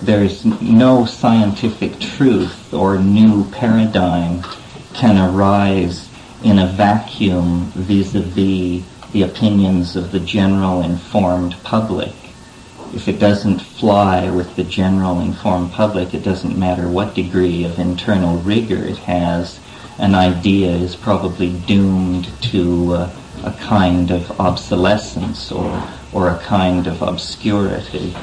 there's no scientific truth or new paradigm can arise in a vacuum vis-a-vis the opinions of the general informed public. If it doesn't fly with the general informed public, it doesn't matter what degree of internal rigor it has, an idea is probably doomed to a kind of obsolescence or a kind of obscurity.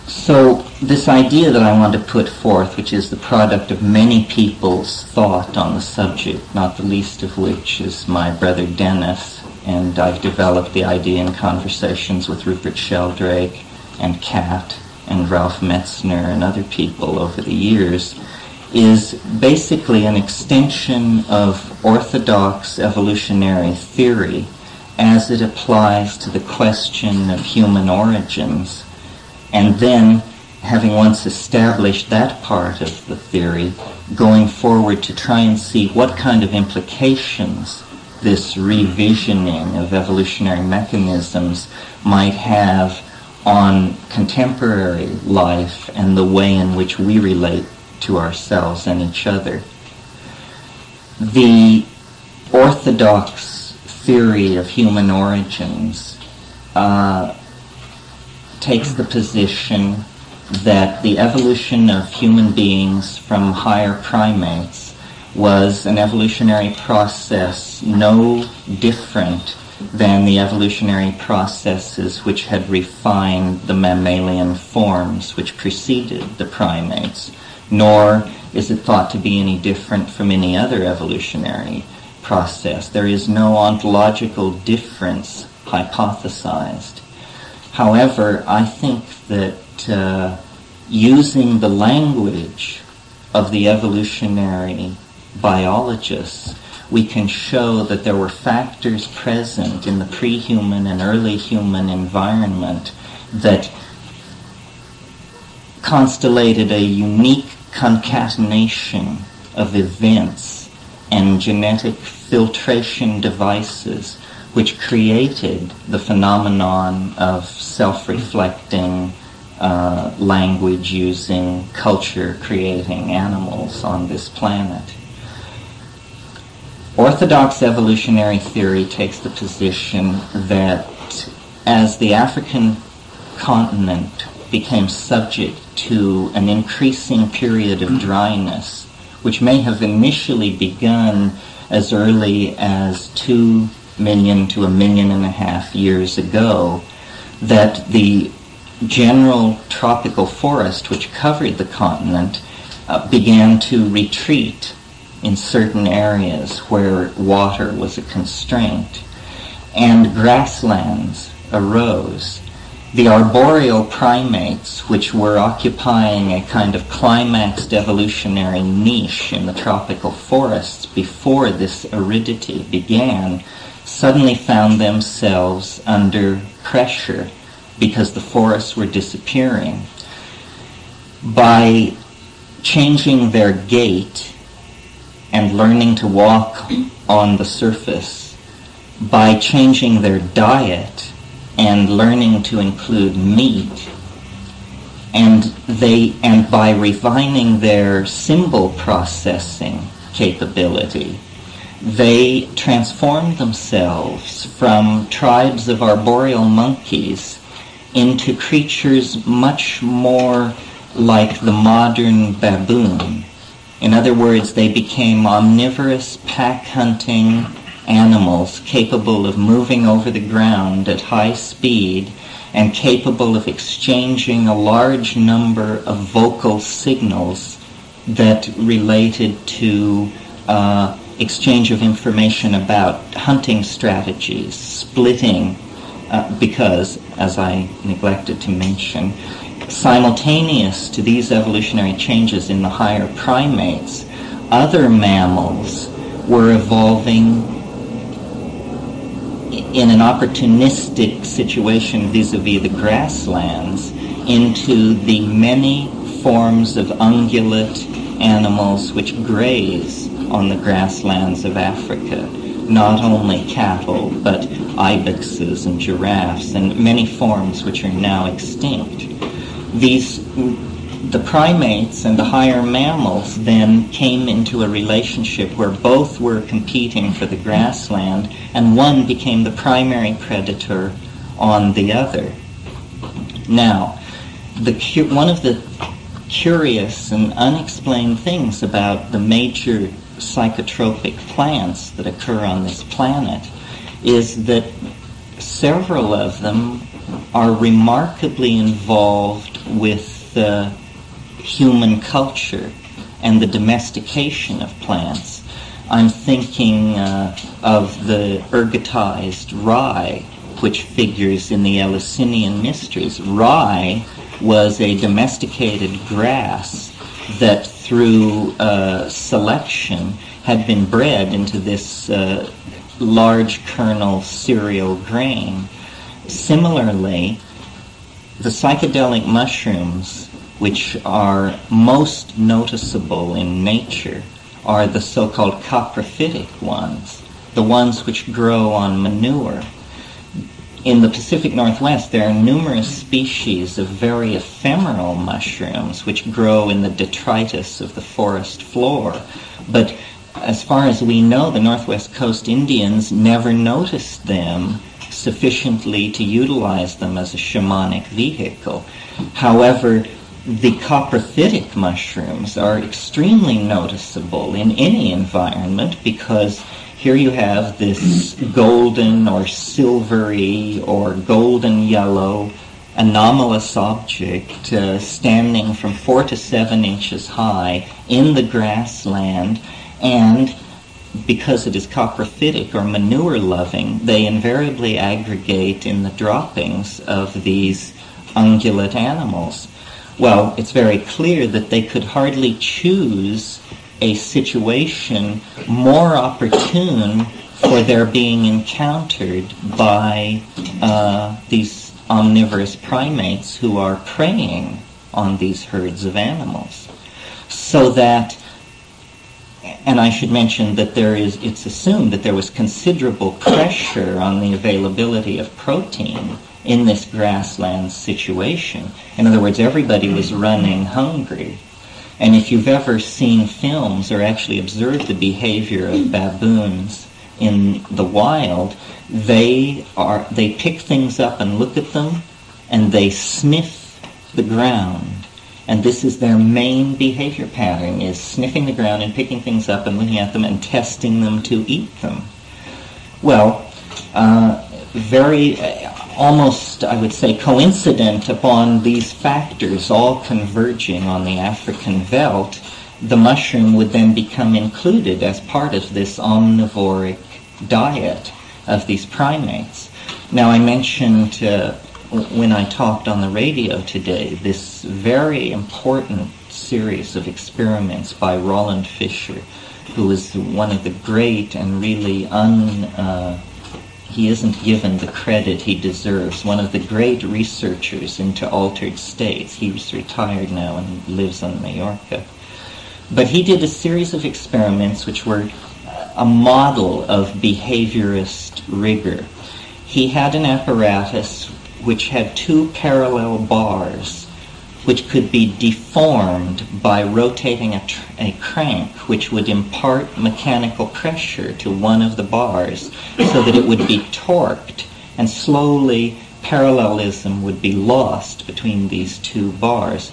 So this idea that I want to put forth, which is the product of many people's thought on the subject, not the least of which is my brother Dennis, and I've developed the idea in conversations with Rupert Sheldrake and Kat and Ralph Metzner and other people over the years, is basically an extension of orthodox evolutionary theory as it applies to the question of human origins. And then, having once established that part of the theory, going forward to try and see what kind of implications this revisioning of evolutionary mechanisms might have on contemporary life and the way in which we relate to ourselves and each other. The orthodox theory of human origins takes the position that the evolution of human beings from higher primates was an evolutionary process no different than the evolutionary processes which had refined the mammalian forms which preceded the primates, nor is it thought to be any different from any other evolutionary process. There is no ontological difference hypothesized. However, I think that using the language of the evolutionary biologists, we can show that there were factors present in the pre-human and early human environment that constellated a unique concatenation of events and genetic filtration devices which created the phenomenon of self-reflecting, language-using, culture-creating animals on this planet. Orthodox evolutionary theory takes the position that as the African continent became subject to an increasing period of dryness, which may have initially begun as early as 2 million to 1.5 million years ago, that the general tropical forest which covered the continent began to retreat in certain areas where water was a constraint, and grasslands arose. The arboreal primates, which were occupying a kind of climaxed evolutionary niche in the tropical forests before this aridity began, suddenly found themselves under pressure because the forests were disappearing. By changing their gait and learning to walk on the surface, by changing their diet and learning to include meat, and by refining their symbol processing capability, they transformed themselves from tribes of arboreal monkeys into creatures much more like the modern baboon. In other words, they became omnivorous, pack-hunting animals capable of moving over the ground at high speed and capable of exchanging a large number of vocal signals that related to exchange of information about hunting strategies, splitting, because, as I neglected to mention, simultaneous to these evolutionary changes in the higher primates, other mammals were evolving in an opportunistic situation vis-a-vis the grasslands into the many forms of ungulate animals which graze on the grasslands of Africa. Not only cattle, but ibexes and giraffes and many forms which are now extinct. the primates and the higher mammals then came into a relationship where both were competing for the grassland, and one became the primary predator on the other. Now, one of the curious and unexplained things about the major psychotropic plants that occur on this planet is that several of them are remarkably involved with human culture and the domestication of plants. I'm thinking of the ergotized rye, which figures in the Eleusinian Mysteries. Rye was a domesticated grass that through selection had been bred into this large kernel cereal grain. Similarly, the psychedelic mushrooms, which are most noticeable in nature, are the so-called coprophytic ones, the ones which grow on manure. In the Pacific Northwest, there are numerous species of very ephemeral mushrooms which grow in the detritus of the forest floor. But as far as we know, the Northwest Coast Indians never noticed them sufficiently to utilize them as a shamanic vehicle. However, the coprophytic mushrooms are extremely noticeable in any environment, because here you have this golden or silvery or golden yellow anomalous object standing from 4 to 7 inches high in the grassland, and because it is coprophytic or manure-loving, they invariably aggregate in the droppings of these ungulate animals. Well, it's very clear that they could hardly choose a situation more opportune for their being encountered by these omnivorous primates who are preying on these herds of animals. So that, and I should mention that it's assumed that there was considerable pressure on the availability of protein in this grassland situation. In other words, everybody was running hungry. And if you've ever seen films or actually observed the behavior of baboons in the wild, they pick things up and look at them, and they sniff the ground. And this is their main behavior pattern, is sniffing the ground and picking things up and looking at them and testing them to eat them. Well, almost, I would say, coincident upon these factors all converging on the African veldt, the mushroom would then become included as part of this omnivoric diet of these primates. Now, I mentioned when I talked on the radio today this very important series of experiments by Roland Fisher, who is one of the great and really he isn't given the credit he deserves, one of the great researchers into altered states. He's retired now and lives on Mallorca. But he did a series of experiments which were a model of behaviorist rigor. He had an apparatus which had 2 parallel bars which could be deformed by rotating a crank which would impart mechanical pressure to one of the bars so that it would be torqued, and slowly parallelism would be lost between these 2 bars.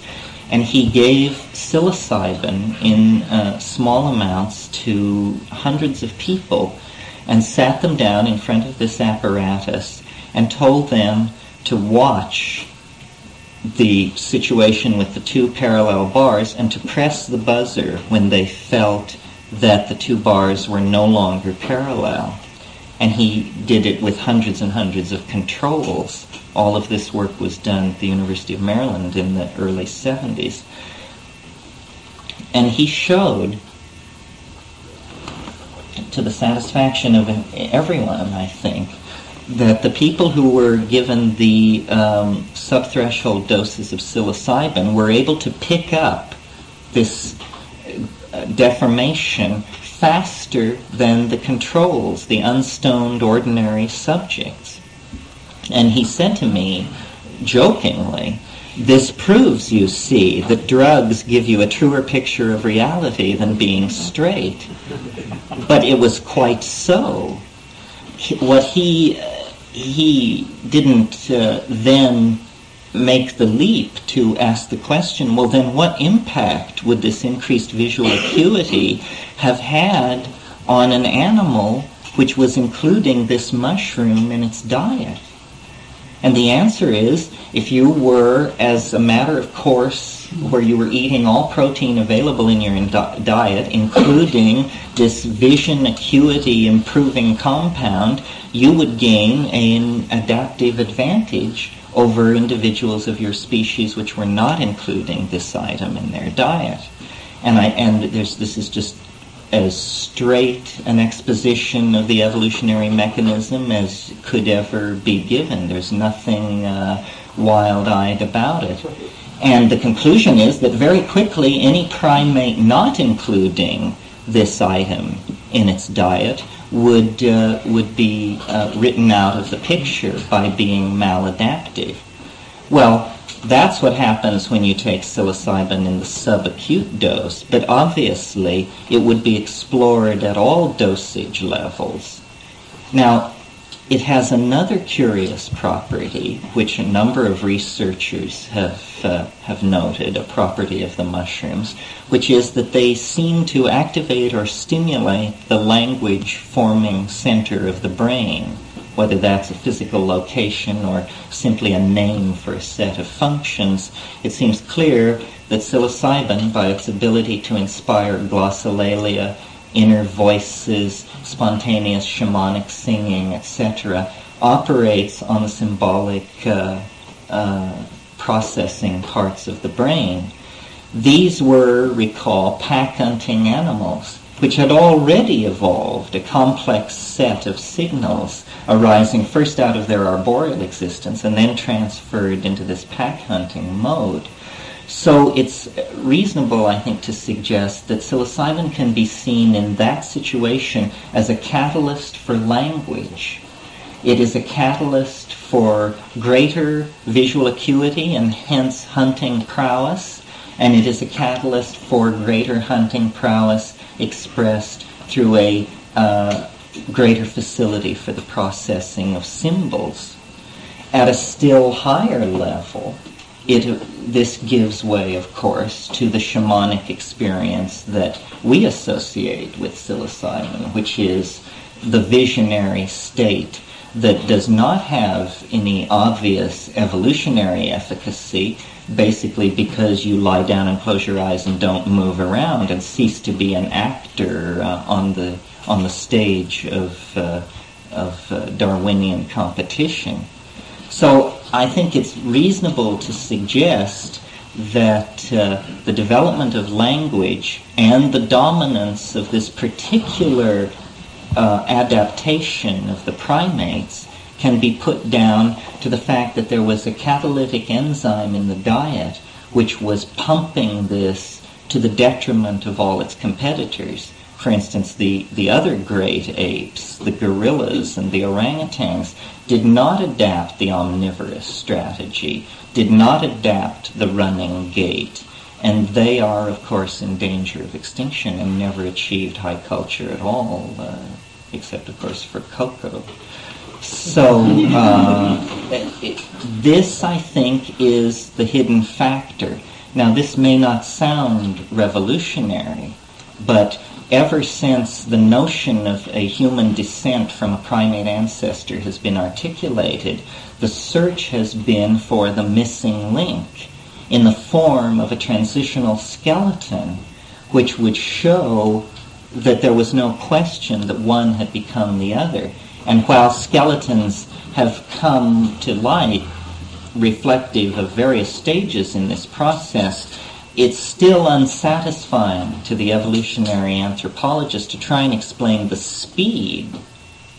And he gave psilocybin in small amounts to hundreds of people and sat them down in front of this apparatus and told them to watch the situation with the 2 parallel bars and to press the buzzer when they felt that the 2 bars were no longer parallel. And he did it with hundreds and hundreds of controls. All of this work was done at the University of Maryland in the early 70s. And he showed, to the satisfaction of everyone, I think, that the people who were given the subthreshold doses of psilocybin were able to pick up this deformation faster than the controls, the unstoned ordinary subjects. And he said to me, jokingly, This proves, you see, that drugs give you a truer picture of reality than being straight. But it was quite so. What he didn't then make the leap to ask the question, well, then what impact would this increased visual acuity have had on an animal which was including this mushroom in its diet? And the answer is, if you were, as a matter of course, where you were eating all protein available in your diet, including this vision acuity improving compound, you would gain an adaptive advantage over individuals of your species which were not including this item in their diet. This is just as straight an exposition of the evolutionary mechanism as could ever be given. There's nothing wild-eyed about it. And the conclusion is that very quickly any primate not including this item in its diet would be written out of the picture by being maladaptive. Well, that's what happens when you take psilocybin in the subacute dose, but obviously it would be explored at all dosage levels. Now, it has another curious property, which a number of researchers have noted, a property of the mushrooms, which is that they seem to activate or stimulate the language-forming center of the brain, whether that's a physical location or simply a name for a set of functions. It seems clear that psilocybin, by its ability to inspire glossolalia, inner voices, spontaneous shamanic singing, etc., operates on the symbolic processing parts of the brain. These were, recall, pack-hunting animals, which had already evolved a complex set of signals arising first out of their arboreal existence and then transferred into this pack-hunting mode. So it's reasonable, I think, to suggest that psilocybin can be seen in that situation as a catalyst for language. It is a catalyst for greater visual acuity and hence hunting prowess, and it is a catalyst for greater hunting prowess expressed through a greater facility for the processing of symbols. At a still higher level, this gives way, of course, to the shamanic experience that we associate with psilocybin, which is the visionary state that does not have any obvious evolutionary efficacy, basically because you lie down and close your eyes and don't move around and cease to be an actor on the stage of Darwinian competition. So I think it's reasonable to suggest that the development of language and the dominance of this particular adaptation of the primates can be put down to the fact that there was a catalytic enzyme in the diet which was pumping this to the detriment of all its competitors. For instance, the other great apes, the gorillas and the orangutans, did not adapt the omnivorous strategy, did not adapt the running gait, and they are, of course, in danger of extinction and never achieved high culture at all, except, of course, for cocoa. So this, I think, is the hidden factor. Now, this may not sound revolutionary, but ever since the notion of a human descent from a primate ancestor has been articulated, the search has been for the missing link in the form of a transitional skeleton which would show that there was no question that one had become the other. And while skeletons have come to light reflective of various stages in this process, it's still unsatisfying to the evolutionary anthropologist to try and explain the speed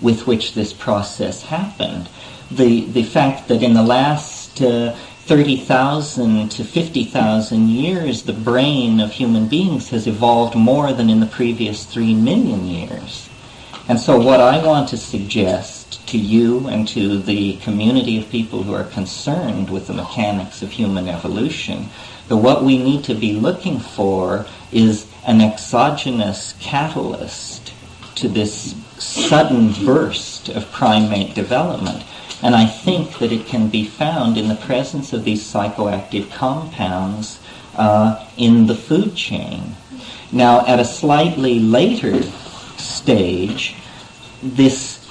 with which this process happened. The fact that in the last 30,000 to 50,000 years, the brain of human beings has evolved more than in the previous 3 million years. And so what I want to suggest to you and to the community of people who are concerned with the mechanics of human evolution, that what we need to be looking for is an exogenous catalyst to this sudden burst of primate development. And I think that it can be found in the presence of these psychoactive compounds in the food chain. Now, at a slightly later stage, this,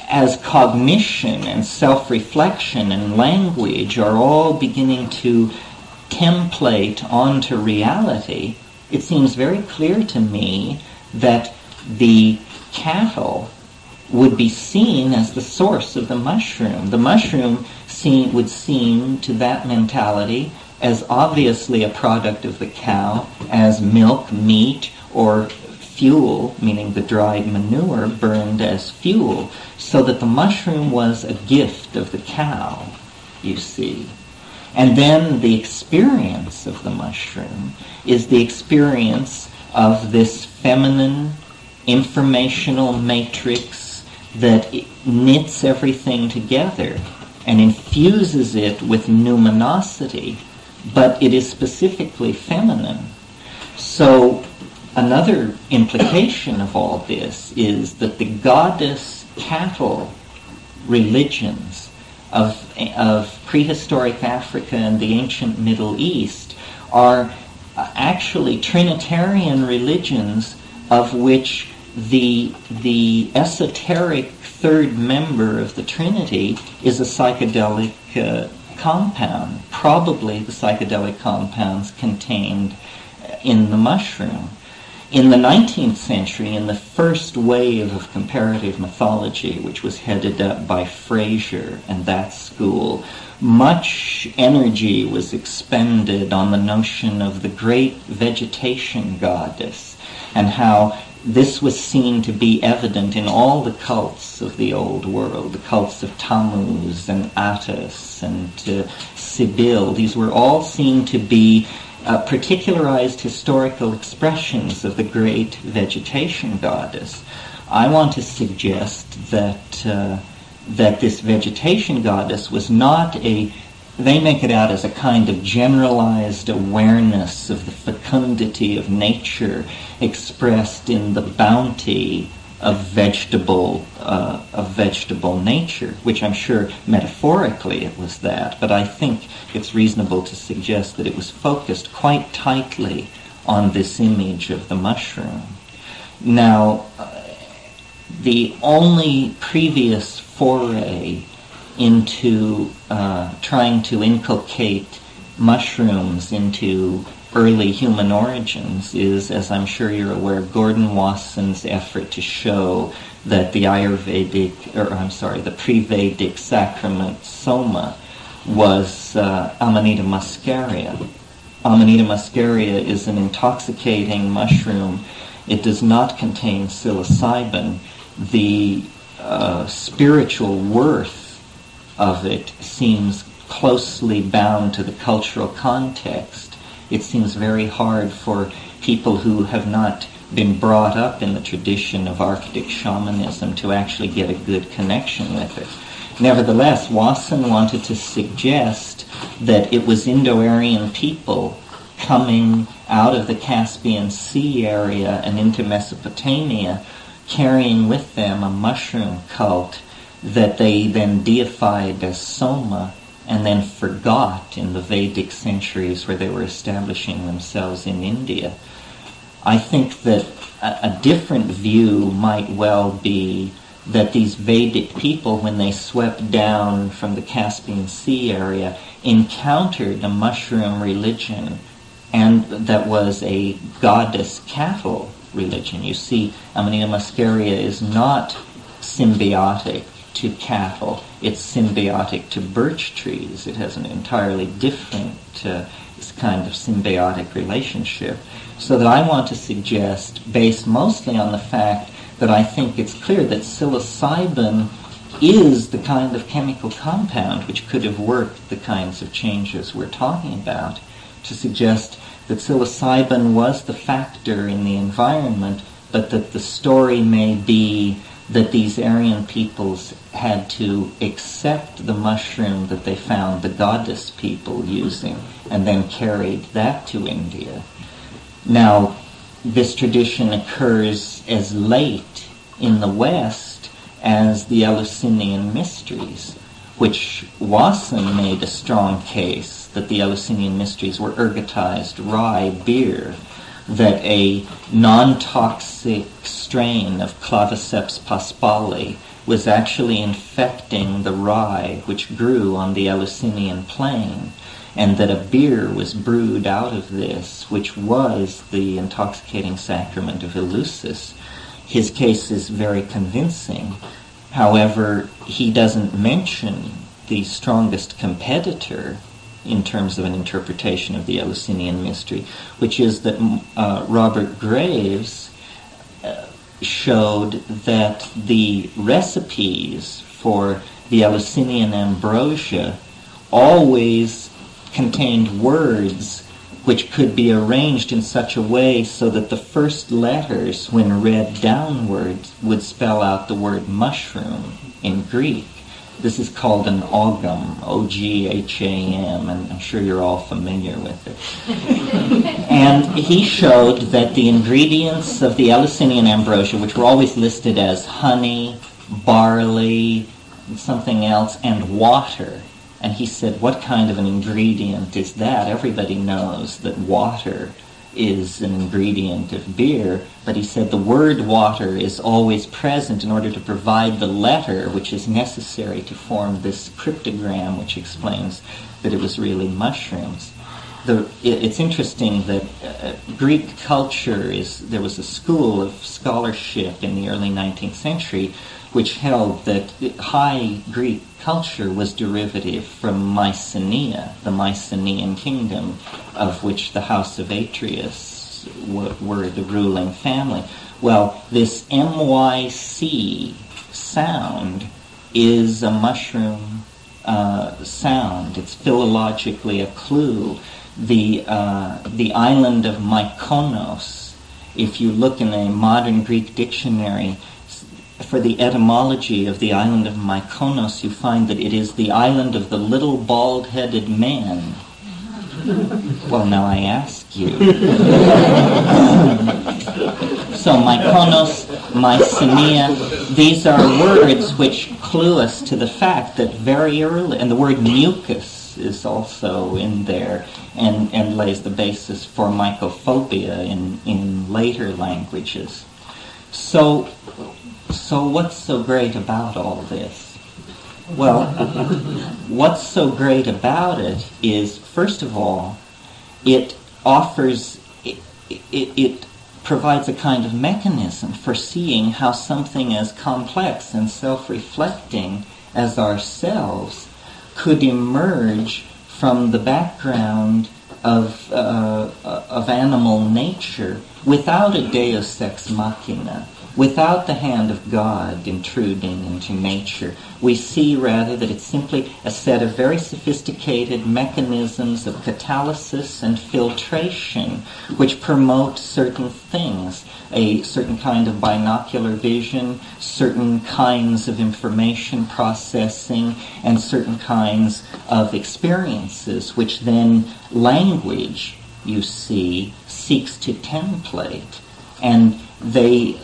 as cognition and self-reflection and language are all beginning to template onto reality, it seems very clear to me that the cattle would be seen as the source of the mushroom. The mushroom would seem to that mentality as obviously a product of the cow, as milk, meat, or fuel, meaning the dried manure, burned as fuel, so that the mushroom was a gift of the cow, you see. And then the experience of the mushroom is the experience of this feminine informational matrix that knits everything together and infuses it with numinosity, but it is specifically feminine. So another implication of all this is that the goddess cattle religions of prehistoric Africa and the ancient Middle East are actually Trinitarian religions, of which the esoteric third member of the Trinity is a psychedelic compound, probably the psychedelic compounds contained in the mushroom. In the 19th century, in the first wave of comparative mythology, which was headed up by Fraser and that school, much energy was expended on the notion of the great vegetation goddess, and how this was seen to be evident in all the cults of the old world, the cults of Tammuz and Attis and Sibyl. These were all seen to be particularized historical expressions of the great vegetation goddess. I want to suggest that this vegetation goddess was not they make it out as a kind of generalized awareness of the fecundity of nature expressed in the bounty of vegetable nature, which I'm sure metaphorically it was that, but I think it's reasonable to suggest that it was focused quite tightly on this image of the mushroom. Now, the only previous foray into trying to inculcate mushrooms into early human origins is, as I'm sure you're aware, Gordon Wasson's effort to show that the the pre-Vedic sacrament soma was Amanita muscaria. Amanita muscaria is an intoxicating mushroom. It does not contain psilocybin. The spiritual worth of it seems closely bound to the cultural context. It seems very hard for people who have not been brought up in the tradition of Arctic shamanism to actually get a good connection with it. Nevertheless, Wasson wanted to suggest that it was Indo-Aryan people coming out of the Caspian Sea area and into Mesopotamia, carrying with them a mushroom cult that they then deified as Soma, and then forgot in the Vedic centuries where they were establishing themselves in India. I think that a different view might well be that these Vedic people, when they swept down from the Caspian Sea area, encountered a mushroom religion, and that was a goddess cattle religion. You see, Amanita muscaria is not symbiotic to cattle. It's symbiotic to birch trees. It has an entirely different kind of symbiotic relationship. So that I want to suggest, based mostly on the fact that I think it's clear that psilocybin is the kind of chemical compound which could have worked the kinds of changes we're talking about, to suggest that psilocybin was the factor in the environment, but that the story may be that these Aryan peoples had to accept the mushroom that they found the goddess people using and then carried that to India. Now, this tradition occurs as late in the West as the Eleusinian Mysteries, which Wasson made a strong case that the Eleusinian Mysteries were ergotized rye beer, that a non-toxic strain of Claviceps paspali was actually infecting the rye which grew on the Eleusinian plain, and that a beer was brewed out of this, which was the intoxicating sacrament of Eleusis. His case is very convincing. However, he doesn't mention the strongest competitor in terms of an interpretation of the Eleusinian mystery, which is that Robert Graves showed that the recipes for the Eleusinian ambrosia always contained words which could be arranged in such a way so that the first letters, when read downwards, would spell out the word mushroom in Greek. This is called an ogham, O-G-H-A-M, and I'm sure you're all familiar with it. And he showed that the ingredients of the Eleusinian ambrosia, which were always listed as honey, barley, something else, and water, and he said, what kind of an ingredient is that? Everybody knows that water is an ingredient of beer, but he said the word water is always present in order to provide the letter which is necessary to form this cryptogram which explains that it was really mushrooms. It's interesting that Greek culture there was a school of scholarship in the early 19th century which held that high Greek culture was derivative from Mycenae, the Mycenaean kingdom, of which the House of Atreus were the ruling family. Well, this MYC sound is a mushroom sound. It's philologically a clue. The island of Mykonos, if you look in a modern Greek dictionary, for the etymology of the island of Mykonos, you find that it is the island of the little bald-headed man. Well, now I ask you. So Mykonos, Mycenae, these are words which clue us to the fact that very early, and the word mucus is also in there, and lays the basis for mycophobia in later languages. So what's so great about all this? Well, what's so great about it is, first of all, it provides a kind of mechanism for seeing how something as complex and self-reflecting as ourselves could emerge from the background of animal nature without a deus ex machina, without the hand of God intruding into nature. We see rather that it's simply a set of very sophisticated mechanisms of catalysis and filtration which promote certain things, a certain kind of binocular vision, certain kinds of information processing, and certain kinds of experiences which then language, you see, seeks to template. And these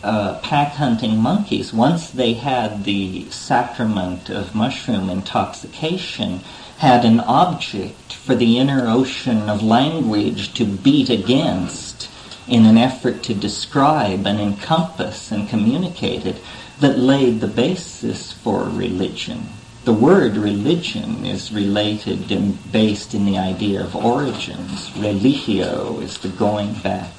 pack-hunting monkeys, once they had the sacrament of mushroom intoxication, had an object for the inner ocean of language to beat against in an effort to describe and encompass and communicate it, that laid the basis for religion. The word religion is related and based in the idea of origins. Religio is the going back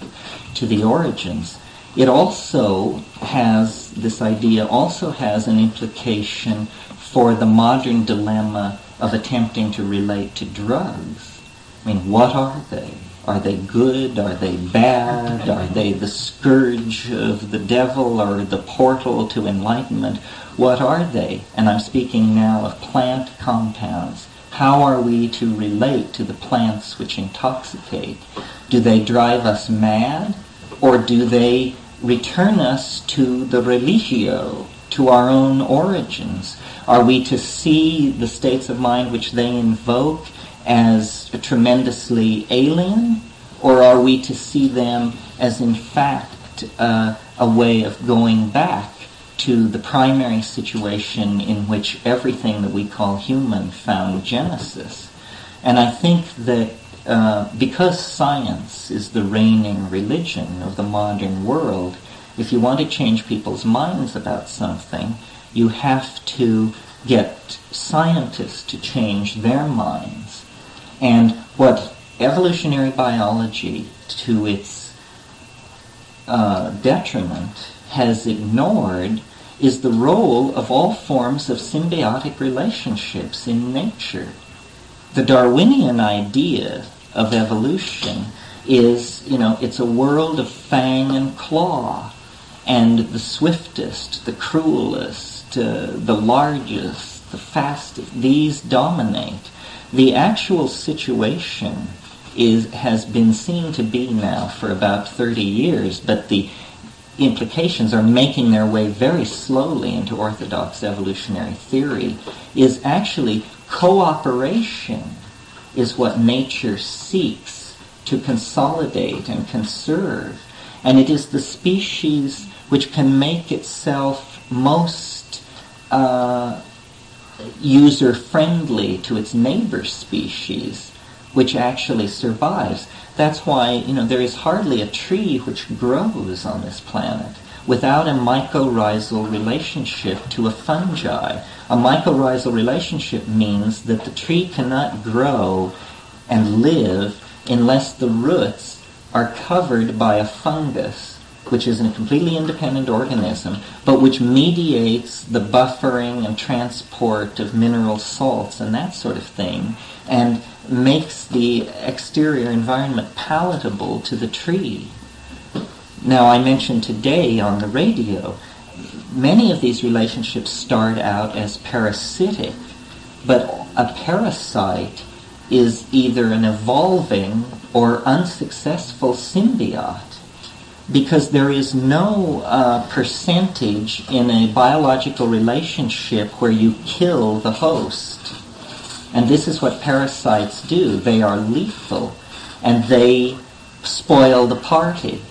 to the origins. It also has, this idea also has an implication for the modern dilemma of attempting to relate to drugs. I mean, what are they? Are they good? Are they bad? Are they the scourge of the devil or the portal to enlightenment? What are they? And I'm speaking now of plant compounds. How are we to relate to the plants which intoxicate? Do they drive us mad? Or do they return us to the religio, to our own origins? Are we to see the states of mind which they invoke as tremendously alien, or are we to see them as in fact a way of going back to the primary situation in which everything that we call human found genesis? And I think that because science is the reigning religion of the modern world, if you want to change people's minds about something, you have to get scientists to change their minds. And what evolutionary biology, to its detriment, has ignored is the role of all forms of symbiotic relationships in nature. The Darwinian idea of evolution is, it's a world of fang and claw, and the swiftest, the cruelest, the largest, the fastest, these dominate. The actual situation has been seen to be now for about 30 years, but the implications are making their way very slowly into orthodox evolutionary theory, is actually cooperation is what nature seeks to consolidate and conserve. And it is the species which can make itself most user-friendly to its neighbor species, which actually survives. That's why, there is hardly a tree which grows on this planet without a mycorrhizal relationship to a fungi. A mycorrhizal relationship means that the tree cannot grow and live unless the roots are covered by a fungus, which is a completely independent organism, but which mediates the buffering and transport of mineral salts and that sort of thing, and makes the exterior environment palatable to the tree. Now, I mentioned today on the radio, many of these relationships start out as parasitic, but a parasite is either an evolving or unsuccessful symbiote, because there is no percentage in a biological relationship where you kill the host. And this is what parasites do. They are lethal, and they spoil the party.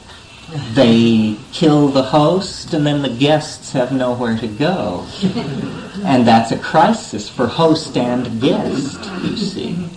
They kill the host, and then the guests have nowhere to go. And that's a crisis for host and guest, you see.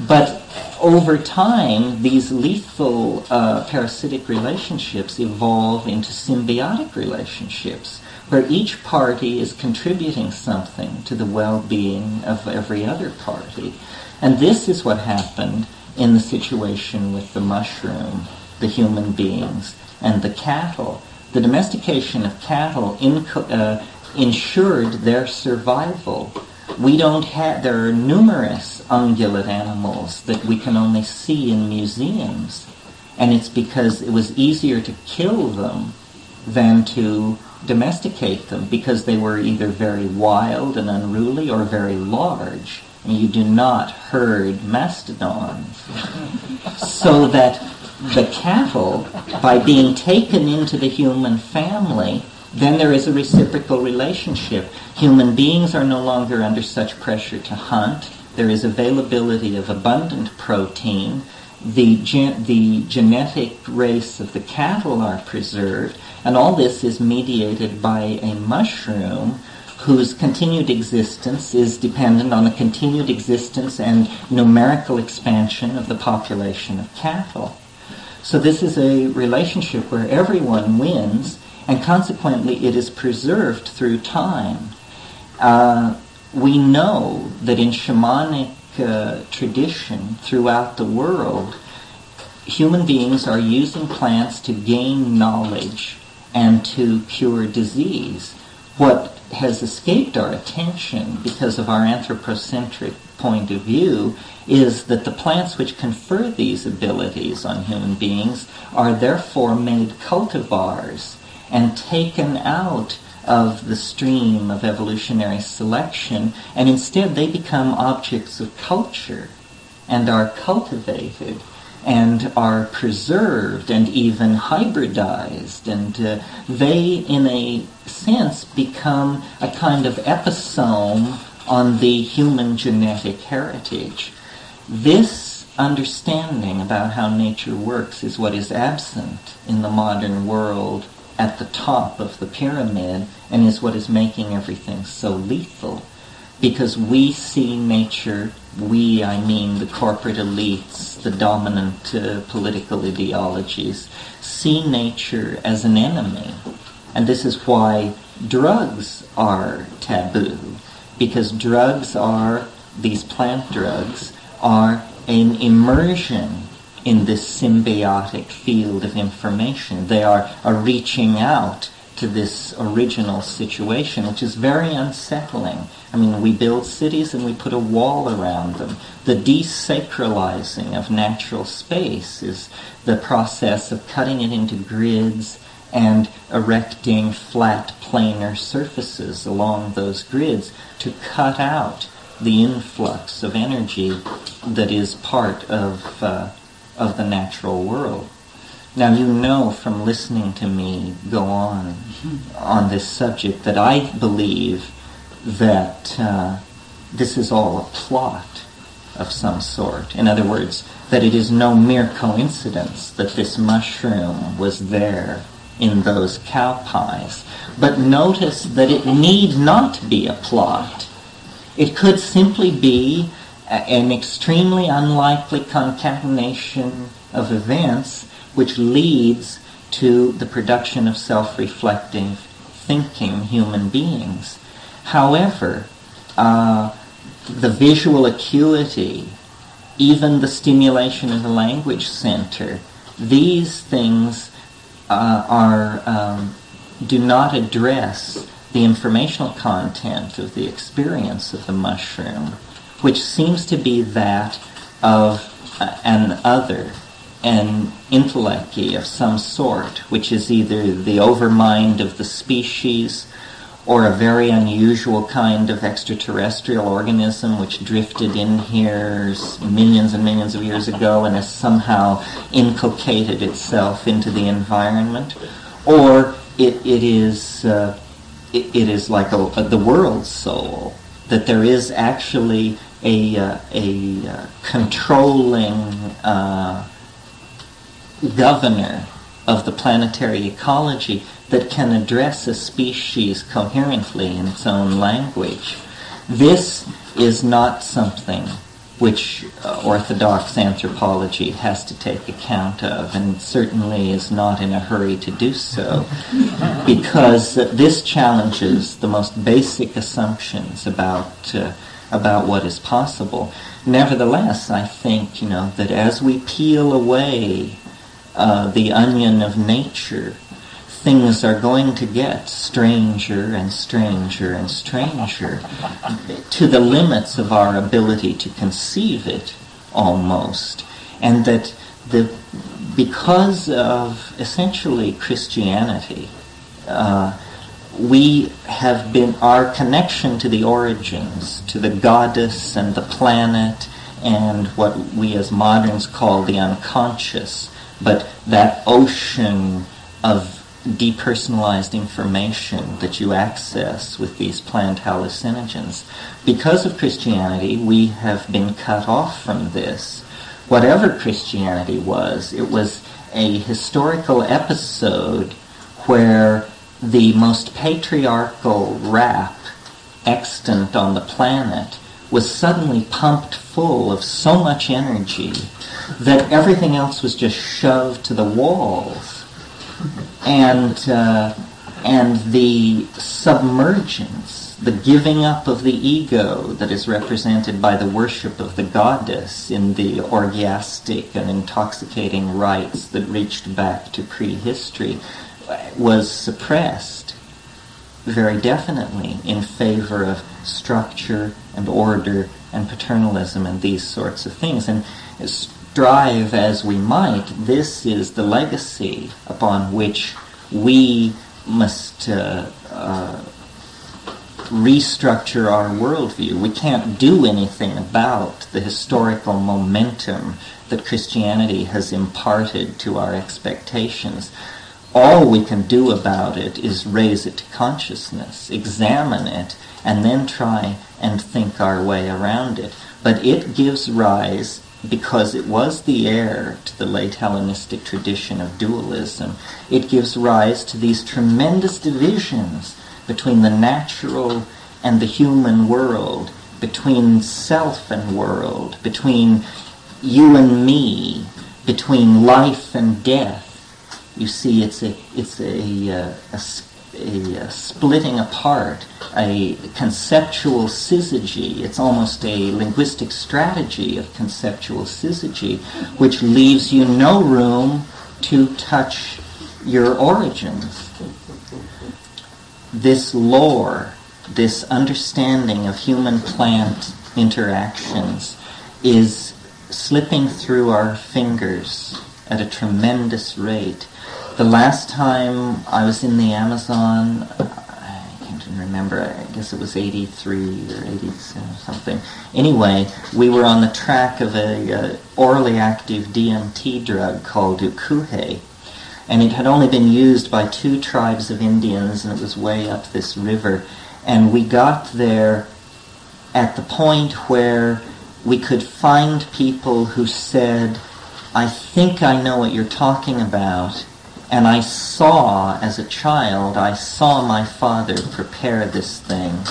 But over time, these lethal parasitic relationships evolve into symbiotic relationships, where each party is contributing something to the well-being of every other party. And this is what happened in the situation with the mushroom, the human beings, and the cattle. The domestication of cattle ensured their survival. There are numerous ungulate animals that we can only see in museums, and it's because it was easier to kill them than to domesticate them, because they were either very wild and unruly or very large, and you do not herd mastodons. So that the cattle, by being taken into the human family, then there is a reciprocal relationship. Human beings are no longer under such pressure to hunt. There is availability of abundant protein. The genetic race of the cattle are preserved, and all this is mediated by a mushroom whose continued existence is dependent on the continued existence and numerical expansion of the population of cattle. So this is a relationship where everyone wins, and consequently it is preserved through time. We know that in shamanic tradition throughout the world, human beings are using plants to gain knowledge and to cure disease. What has escaped our attention because of our anthropocentric point of view is that the plants which confer these abilities on human beings are therefore made cultivars and taken out of the stream of evolutionary selection, and instead they become objects of culture and are cultivated. and are preserved and even hybridized, and they, in a sense, become a kind of episome on the human genetic heritage. This understanding about how nature works is what is absent in the modern world at the top of the pyramid, and is what is making everything so lethal. Because we see nature, I mean the corporate elites, the dominant political ideologies, see nature as an enemy. And this is why drugs are taboo. Because these plant drugs, are an immersion in this symbiotic field of information. They are reaching out to this original situation, which is very unsettling. I mean, we build cities and we put a wall around them. The desacralizing of natural space is the process of cutting it into grids and erecting flat planar surfaces along those grids to cut out the influx of energy that is part of the natural world. Now, you know from listening to me go on this subject that I believe that this is all a plot of some sort. In other words, that it is no mere coincidence that this mushroom was there in those cow pies. But notice that it need not be a plot. It could simply be an extremely unlikely concatenation of events which leads to the production of self-reflecting, thinking human beings. However, the visual acuity, even the stimulation of the language center, these things do not address the informational content of the experience of the mushroom, which seems to be that of an other, an intellecty of some sort, which is either the overmind of the species or a very unusual kind of extraterrestrial organism which drifted in here millions and millions of years ago and has somehow inculcated itself into the environment, or it is like the world soul, that there is actually a controlling governor of the planetary ecology that can address a species coherently in its own language. This is not something which orthodox anthropology has to take account of, and certainly is not in a hurry to do so, because this challenges the most basic assumptions about what is possible. Nevertheless, I think, that as we peel away the onion of nature, things are going to get stranger and stranger and stranger to the limits of our ability to conceive it, almost. And that because of essentially Christianity, we have been, our connection to the origins, to the goddess and the planet, and what we as moderns call the unconscious, but that ocean of depersonalized information that you access with these plant hallucinogens. Because of Christianity, we have been cut off from this. Whatever Christianity was, it was a historical episode where the most patriarchal rap extant on the planet was suddenly pumped full of so much energy that everything else was just shoved to the walls. And the submergence, the giving up of the ego that is represented by the worship of the goddess in the orgiastic and intoxicating rites that reached back to prehistory, was suppressed very definitely in favor of structure and order and paternalism and these sorts of things. And strive as we might, this is the legacy upon which we must restructure our worldview. We can't do anything about the historical momentum that Christianity has imparted to our expectations. All we can do about it is raise it to consciousness, examine it, and then try and think our way around it. But it gives rise, because it was the heir to the late Hellenistic tradition of dualism, it gives rise to these tremendous divisions between the natural and the human world, between self and world, between you and me, between life and death. You see, it's a splitting apart, a conceptual syzygy. It's almost a linguistic strategy of conceptual syzygy, which leaves you no room to touch your origins. This lore, this understanding of human-plant interactions is slipping through our fingers at a tremendous rate. The last time I was in the Amazon, I can't remember, I guess it was 83 or 87 something. Anyway, we were on the track of a orally active DMT drug called ukuhe, and it had only been used by 2 tribes of Indians, and it was way up this river. And we got there at the point where we could find people who said, I think I know what you're talking about, and I saw, as a child, I saw my father prepare this thing,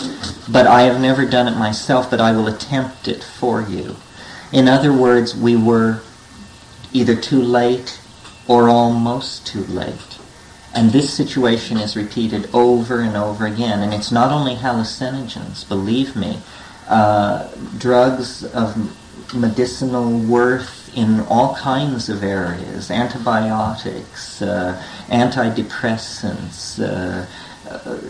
but I have never done it myself, but I will attempt it for you. In other words, we were either too late or almost too late. And this situation is repeated over and over again. And it's not only hallucinogens, believe me. Drugs of medicinal worth in all kinds of areas, antibiotics, antidepressants,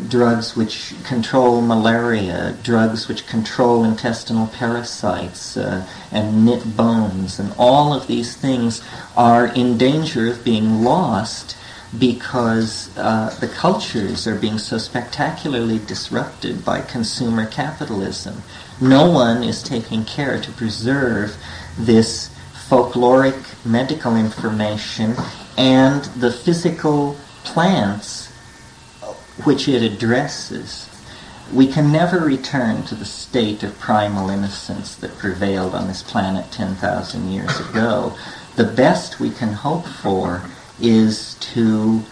drugs which control malaria, drugs which control intestinal parasites and knit bones, and all of these things are in danger of being lost because the cultures are being so spectacularly disrupted by consumer capitalism. No one is taking care to preserve this folkloric medical information and the physical plants which it addresses. We can never return to the state of primal innocence that prevailed on this planet 10,000 years ago. The best we can hope for is to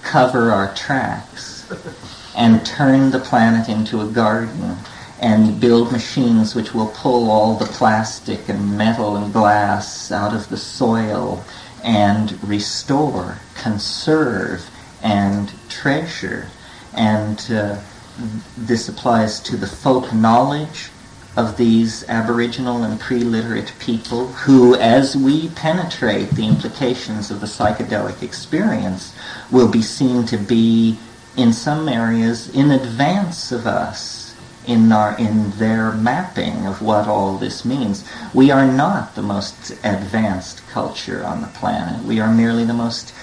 cover our tracks and turn the planet into a garden and build machines which will pull all the plastic and metal and glass out of the soil and restore, conserve, and treasure. And this applies to the folk knowledge of these Aboriginal and pre-literate people who, as we penetrate the implications of the psychedelic experience, will be seen to be, in some areas, in advance of us in their mapping of what all this means. We are not the most advanced culture on the planet. We are merely the most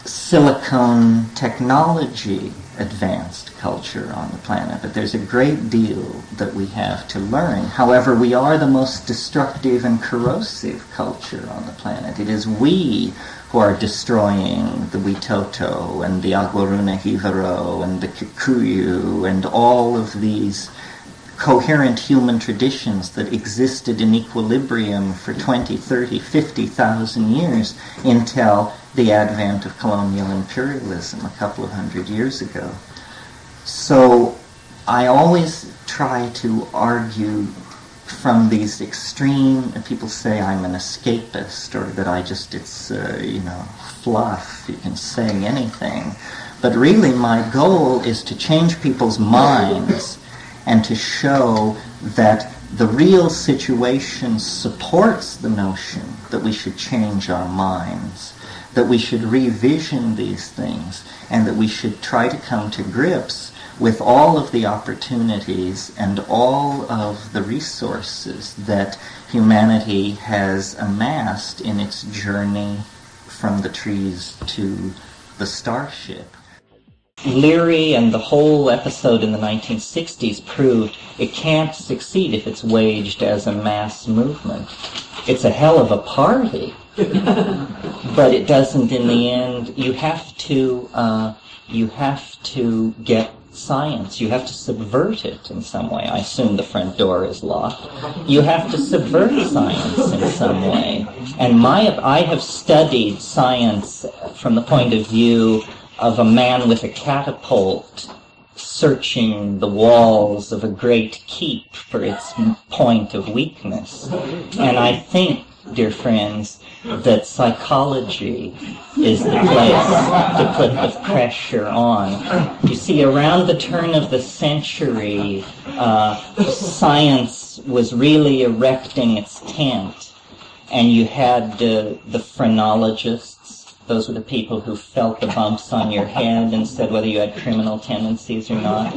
silicone technology advanced culture on the planet, but there's a great deal that we have to learn. However, we are the most destructive and corrosive culture on the planet. It is we who are destroying the Witoto and the Aguaruna Hivaro and the Kikuyu and all of these coherent human traditions that existed in equilibrium for 20, 30, 50,000 years until the advent of colonial imperialism a couple of hundred years ago. So I always try to argue from these extreme, people say I'm an escapist or that it's fluff, you can say anything. But really my goal is to change people's minds and to show that the real situation supports the notion that we should change our minds, that we should revision these things, and that we should try to come to grips with all of the opportunities and all of the resources that humanity has amassed in its journey from the trees to the starship. Leary and the whole episode in the 1960s proved it can't succeed if it's waged as a mass movement. It's a hell of a party, but it doesn't in the end. You have to get science. You have to subvert it in some way. I assume the front door is locked. You have to subvert science in some way. And I have studied science from the point of view of a man with a catapult searching the walls of a great keep for its point of weakness. And I think, dear friends, that psychology is the place to put the pressure on. You see, around the turn of the century, science was really erecting its tent, and you had the phrenologists. Those were the people who felt the bumps on your head and said whether you had criminal tendencies or not.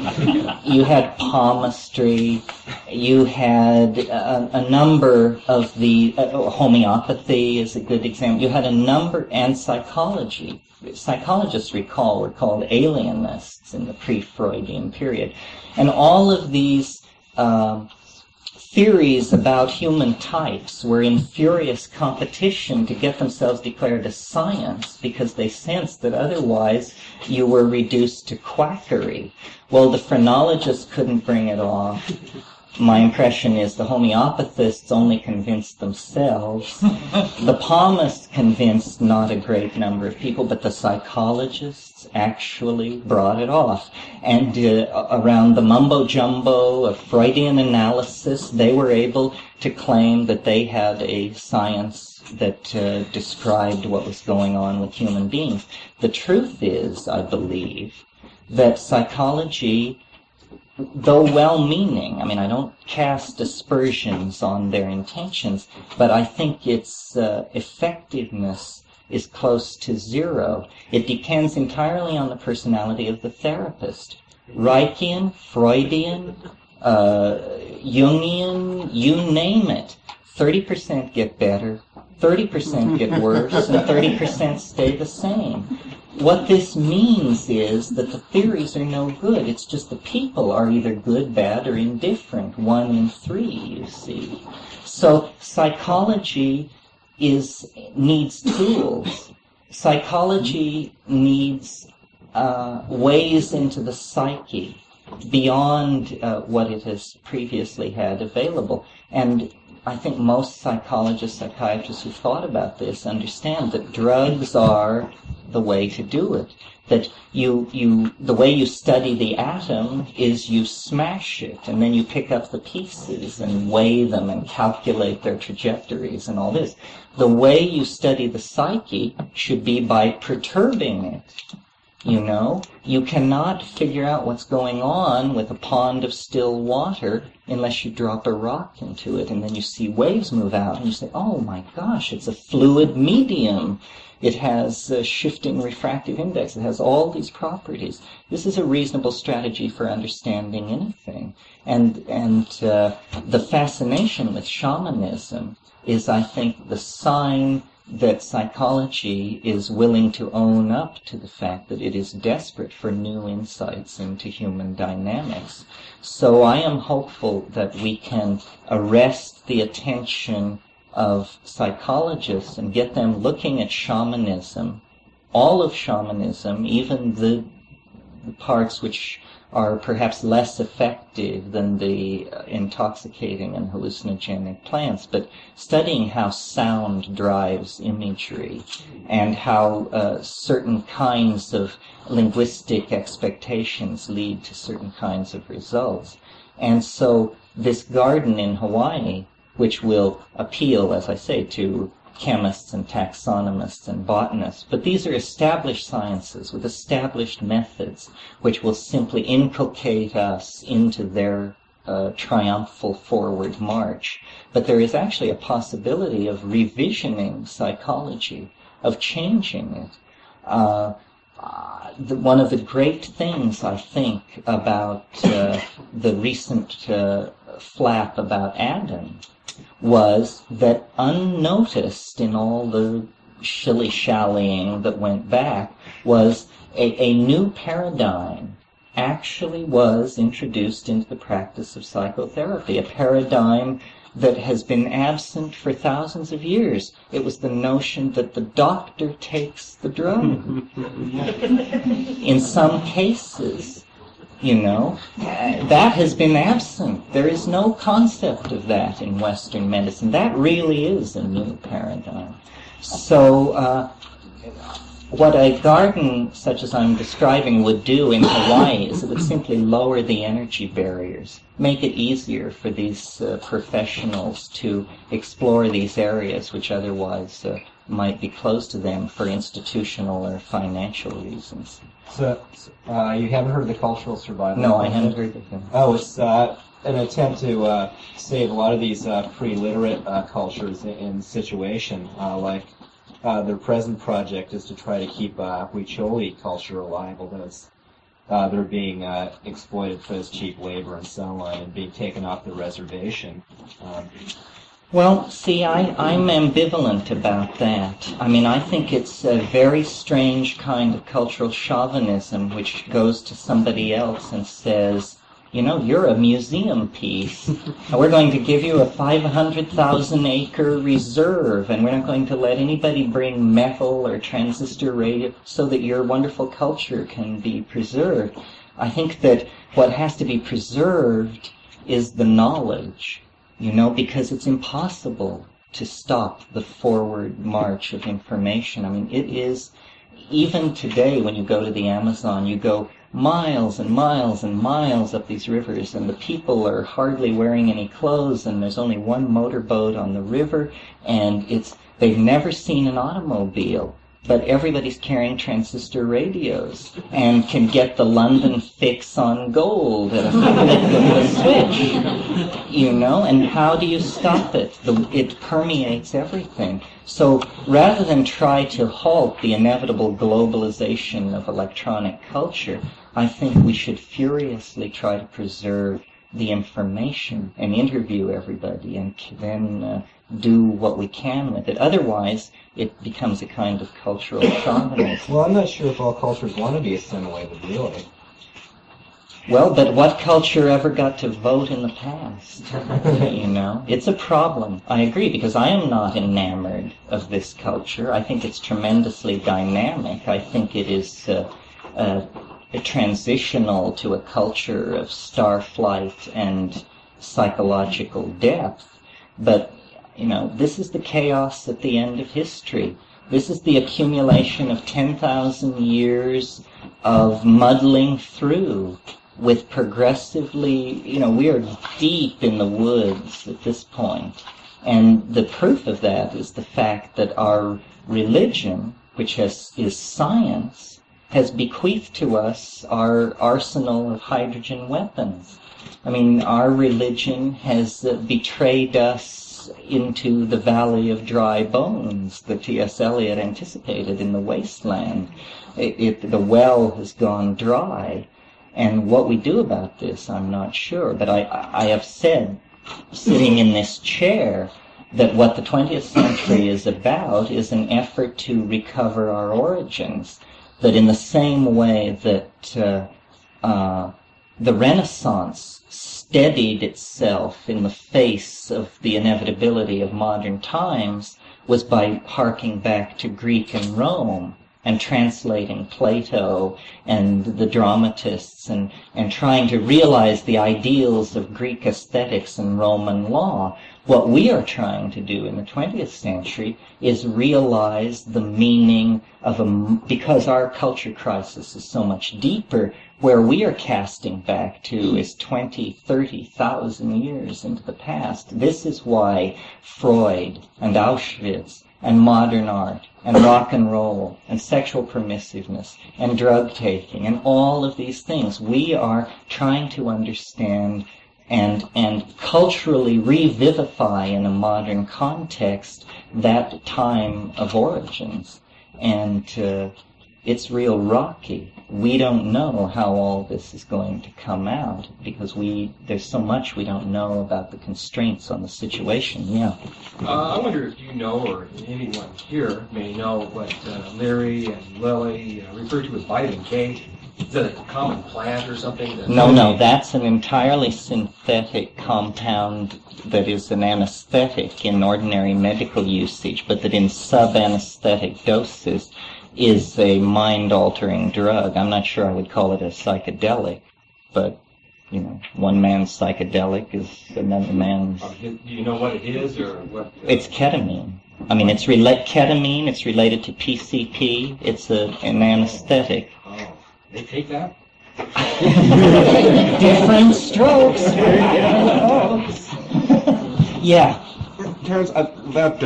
You had palmistry. You had a number of the homeopathy is a good example. You had a number, and psychology. Psychologists, recall, were called alienists in the pre-Freudian period. And all of these theories about human types were in furious competition to get themselves declared as science because they sensed that otherwise you were reduced to quackery. Well, the phrenologists couldn't bring it off. My impression is the homeopathists only convinced themselves. The palmists convinced not a great number of people, but the psychologists actually brought it off. And around the mumbo-jumbo of Freudian analysis, they were able to claim that they had a science that described what was going on with human beings. The truth is, I believe, that psychology, though well-meaning, I mean, I don't cast aspersions on their intentions, but I think its effectiveness is close to zero. It depends entirely on the personality of the therapist. Reichian, Freudian, Jungian, you name it. 30% get better, 30% get worse, and 30% stay the same. What this means is that the theories are no good. It's just the people are either good, bad, or indifferent. 1 in 3, you see. So psychology needs tools. Psychology needs ways into the psyche beyond what it has previously had available. And I think most psychologists, psychiatrists who've thought about this understand that drugs are the way to do it. That the way you study the atom is you smash it, and then you pick up the pieces and weigh them and calculate their trajectories and all this. The way you study the psyche should be by perturbing it. You know, you cannot figure out what's going on with a pond of still water unless you drop a rock into it, and then you see waves move out, and you say, oh my gosh, it's a fluid medium. It has a shifting refractive index. It has all these properties. This is a reasonable strategy for understanding anything. And the fascination with shamanism is, I think, the sign that psychology is willing to own up to the fact that it is desperate for new insights into human dynamics. So I am hopeful that we can arrest the attention of psychologists and get them looking at shamanism, all of shamanism, even the parts which are perhaps less effective than the intoxicating and hallucinogenic plants, but studying how sound drives imagery and how certain kinds of linguistic expectations lead to certain kinds of results. And so this garden in Hawaii, which will appeal, as I say, to chemists and taxonomists and botanists. But these are established sciences with established methods which will simply inculcate us into their triumphal forward march. But there is actually a possibility of revisioning psychology, of changing it. One of the great things, I think, about the recent flap about Adam was that unnoticed in all the shilly-shallying that went back, was a new paradigm actually was introduced into the practice of psychotherapy, a paradigm that has been absent for thousands of years. It was the notion that the doctor takes the drug. In some cases, that has been absent. There is no concept of that in Western medicine. That really is a new paradigm. So, what a garden such as I'm describing would do in Hawaii is it would simply lower the energy barriers, make it easier for these professionals to explore these areas which otherwise might be closed to them for institutional or financial reasons. So you haven't heard of the cultural survival? No, I haven't heard of them. Oh, it's an attempt to save a lot of these pre-literate cultures in situation, their present project is to try to keep Huicholi culture alive, although they're being exploited for this cheap labor and so on, and being taken off the reservation. Well, see, I'm ambivalent about that. I mean, I think it's a very strange kind of cultural chauvinism which goes to somebody else and says, you're a museum piece, and we're going to give you a 500,000-acre reserve, and we're not going to let anybody bring metal or transistor radio so that your wonderful culture can be preserved. I think that what has to be preserved is the knowledge, because it's impossible to stop the forward march of information. I mean, it is, even today when you go to the Amazon, you go miles and miles and miles up these rivers, and the people are hardly wearing any clothes, and there's only one motorboat on the river, and they've never seen an automobile, but everybody's carrying transistor radios and can get the London fix on gold at a flick of the switch, and how do you stop it? It permeates everything. So rather than try to halt the inevitable globalization of electronic culture, I think we should furiously try to preserve the information and interview everybody and then do what we can with it. Otherwise, it becomes a kind of cultural chauvinism. Well, I'm not sure if all cultures want to be assimilated, really. Well, but what culture ever got to vote in the past? It's a problem. I agree, because I am not enamored of this culture. I think it's tremendously dynamic. I think it is transitional to a culture of star flight and psychological depth. But, this is the chaos at the end of history. This is the accumulation of 10,000 years of muddling through with progressively, we are deep in the woods at this point. And the proof of that is the fact that our religion, which is science, has bequeathed to us our arsenal of hydrogen weapons. I mean, our religion has betrayed us into the valley of dry bones that T.S. Eliot anticipated in The Wasteland. The well has gone dry. And what we do about this, I'm not sure. But I have said, sitting in this chair, that what the 20th century is about is an effort to recover our origins. That in the same way that the Renaissance steadied itself in the face of the inevitability of modern times was by harking back to Greek and Rome and translating Plato and the dramatists and trying to realize the ideals of Greek aesthetics and Roman law. What we are trying to do in the 20th century is realize the meaning of because our culture crisis is so much deeper, where we are casting back to is 20, 30,000 years into the past. This is why Freud and Auschwitz and modern art and rock and roll and sexual permissiveness and drug taking and all of these things, we are trying to understand and culturally revivify in a modern context that time of origins. And it's real rocky. We don't know how all this is going to come out because there's so much we don't know about the constraints on the situation. Yeah. I wonder if you know, or anyone here may know, what Larry and Lily refer to as vitamin K. Is that a common plant or something? No, that's an entirely synthetic compound that is an anesthetic in ordinary medical usage, but that in sub-anesthetic doses is a mind-altering drug. I'm not sure I would call it a psychedelic, but, one man's psychedelic is another man's... Do you know what it is, or what... It's ketamine. I mean, ketamine, it's related to PCP, it's an anesthetic. Oh, they take that? Different strokes for different folks. Yeah. Terence, without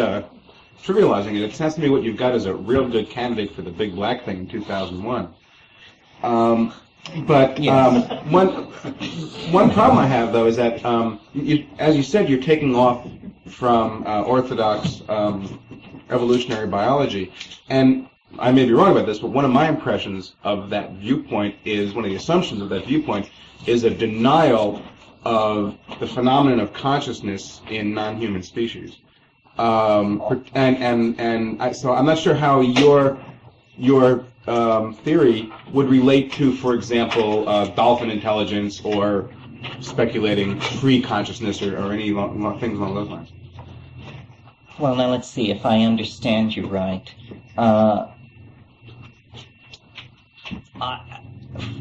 trivializing it sounds to me what you've got is a real good candidate for the big black thing in 2001. But Yes. one problem I have, though, is that, as you said, you're taking off from orthodox evolutionary biology. And I may be wrong about this, but one of my impressions of that viewpoint is, one of the assumptions of that viewpoint, is a denial of the phenomenon of consciousness in non-human species. So I'm not sure how your theory would relate to, for example, dolphin intelligence or speculating tree consciousness or any things along those lines. Well, now let's see if I understand you right.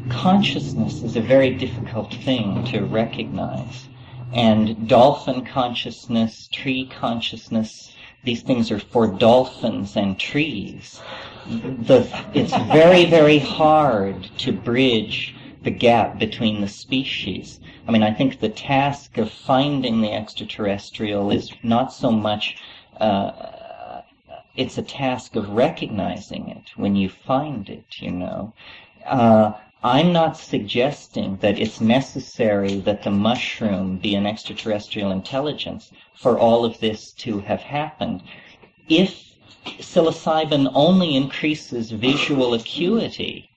Consciousness is a very difficult thing to recognize. And dolphin consciousness, tree consciousness, these things are for dolphins and trees. It's very, very hard to bridge the gap between the species. I mean, I think the task of finding the extraterrestrial is not so much, it's a task of recognizing it when you find it, I'm not suggesting that it's necessary that the mushroom be an extraterrestrial intelligence for all of this to have happened. If psilocybin only increases visual acuity,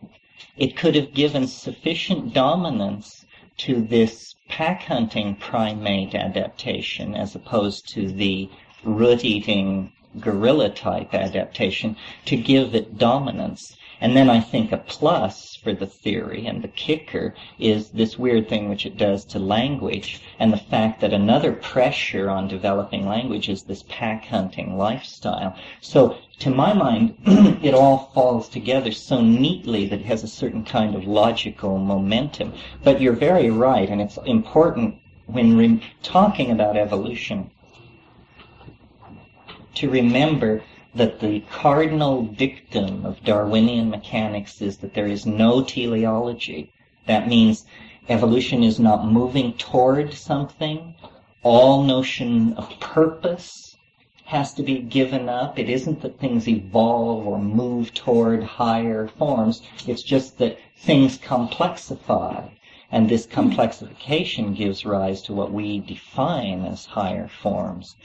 it could have given sufficient dominance to this pack-hunting primate adaptation as opposed to the root-eating gorilla-type adaptation to give it dominance. And then I think a plus for the theory and the kicker is this weird thing which it does to language, and the fact that another pressure on developing language is this pack-hunting lifestyle. So, to my mind, it all falls together so neatly that it has a certain kind of logical momentum. But you're very right, and it's important when talking about evolution to remember that the cardinal dictum of Darwinian mechanics is that there is no teleology. That means evolution is not moving toward something. All notion of purpose has to be given up. It isn't that things evolve or move toward higher forms. It's just that things complexify. And this complexification gives rise to what we define as higher forms.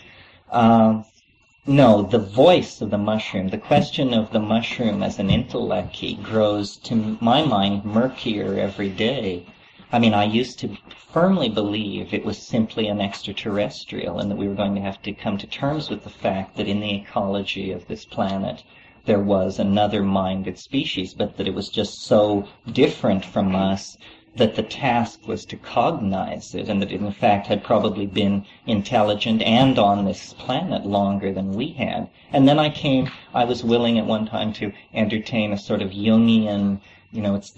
No, the voice of the mushroom, the question of the mushroom as an intellechy grows, to my mind, murkier every day. I mean, I used to firmly believe it was simply an extraterrestrial and that we were going to have to come to terms with the fact that in the ecology of this planet there was another minded species, but that it was just so different from us that the task was to cognize it, and that it in fact had probably been intelligent and on this planet longer than we had. And then I was willing at one time to entertain a sort of Jungian, it's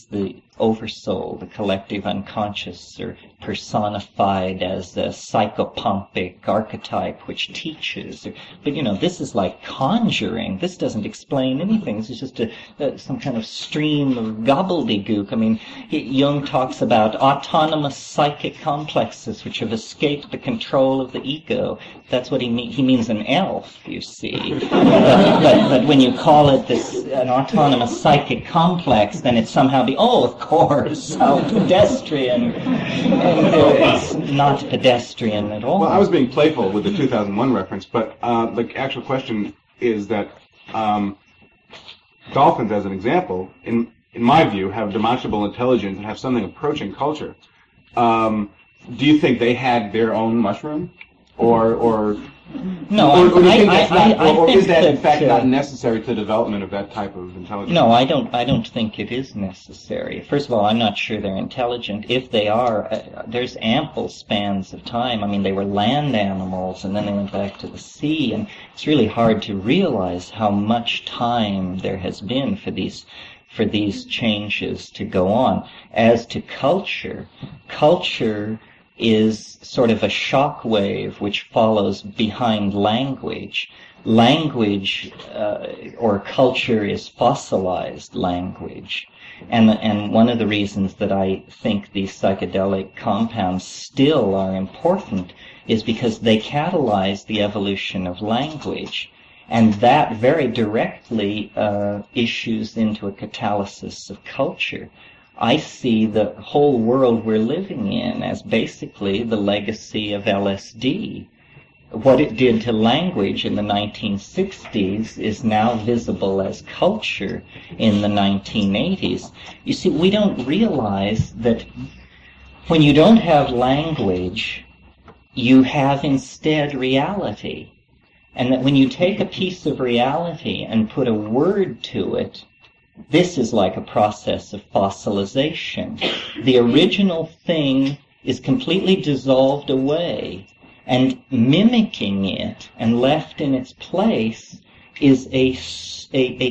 the oversoul, the collective unconscious, or personified as a psychopompic archetype which teaches. But this is like conjuring. This doesn't explain anything. This is just some kind of stream of gobbledygook. I mean, Jung talks about autonomous psychic complexes which have escaped the control of the ego. That's what he means. He means an elf, you see. but when you call it an autonomous psychic complex, then it somehow of course, how pedestrian. And it's not pedestrian at all. Well, I was being playful with the 2001 reference, but the actual question is that dolphins, as an example, in my view, have demonstrable intelligence and have something approaching culture. Do you think they had their own mushroom, or no? or do you think that's not, or think is that in fact that, not necessary to the development of that type of intelligence? No, I don't think it is necessary. First of all, I'm not sure they're intelligent. If they are, there's ample spans of time. I mean, they were land animals, and then they went back to the sea, and it's really hard to realize how much time there has been for these changes to go on. As to culture is sort of a shock wave which follows behind language. Language or culture is fossilized language. And one of the reasons that I think these psychedelic compounds still are important is because they catalyze the evolution of language. And that very directly issues into a catalysis of culture. I see the whole world we're living in as basically the legacy of LSD. What it did to language in the 1960s is now visible as culture in the 1980s. You see, we don't realize that when you don't have language, you have instead reality. And that when you take a piece of reality and put a word to it, this is like a process of fossilization. The original thing is completely dissolved away, and mimicking it and left in its place is a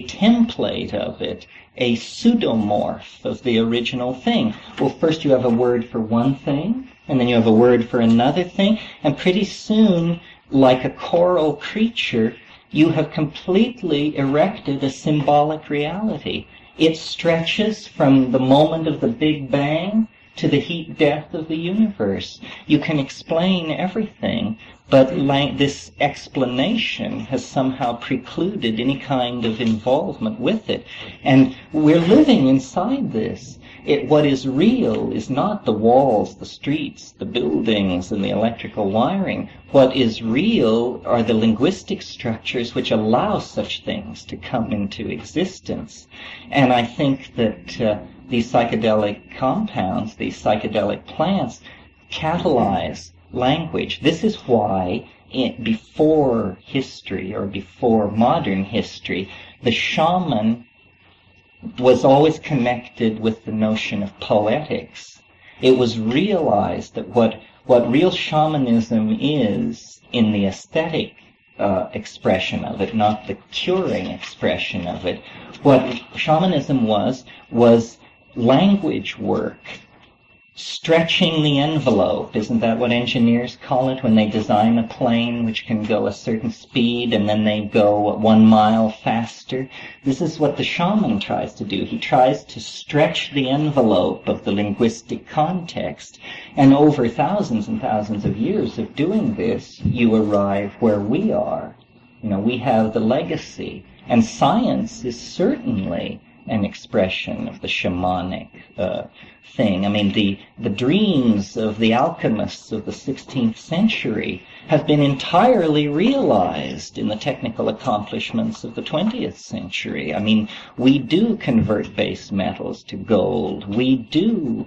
template of it, a pseudomorph of the original thing. Well, first you have a word for one thing, and then you have a word for another thing, and pretty soon, like a choral creature, you have completely erected a symbolic reality. It stretches from the moment of the Big Bang to the heat death of the universe. You can explain everything, but this explanation has somehow precluded any kind of involvement with it. And we're living inside this. What is real is not the walls, the streets, the buildings, and the electrical wiring. What is real are the linguistic structures which allow such things to come into existence. And I think that these psychedelic compounds, these psychedelic plants, catalyze language. This is why before history, or before modern history, the shaman was always connected with the notion of poetics. It was realized that what real shamanism is in the aesthetic expression of it, not the curing expression of it, what shamanism was language work, stretching the envelope. Isn't that what engineers call it when they design a plane which can go a certain speed and then they go 1 mile faster? This is what the shaman tries to do. He tries to stretch the envelope of the linguistic context. And over thousands and thousands of years of doing this, you arrive where we are. You know, we have the legacy. And science is certainly an expression of the shamanic thing. I mean, the dreams of the alchemists of the 16th century have been entirely realized in the technical accomplishments of the 20th century. I mean, we do convert base metals to gold. We do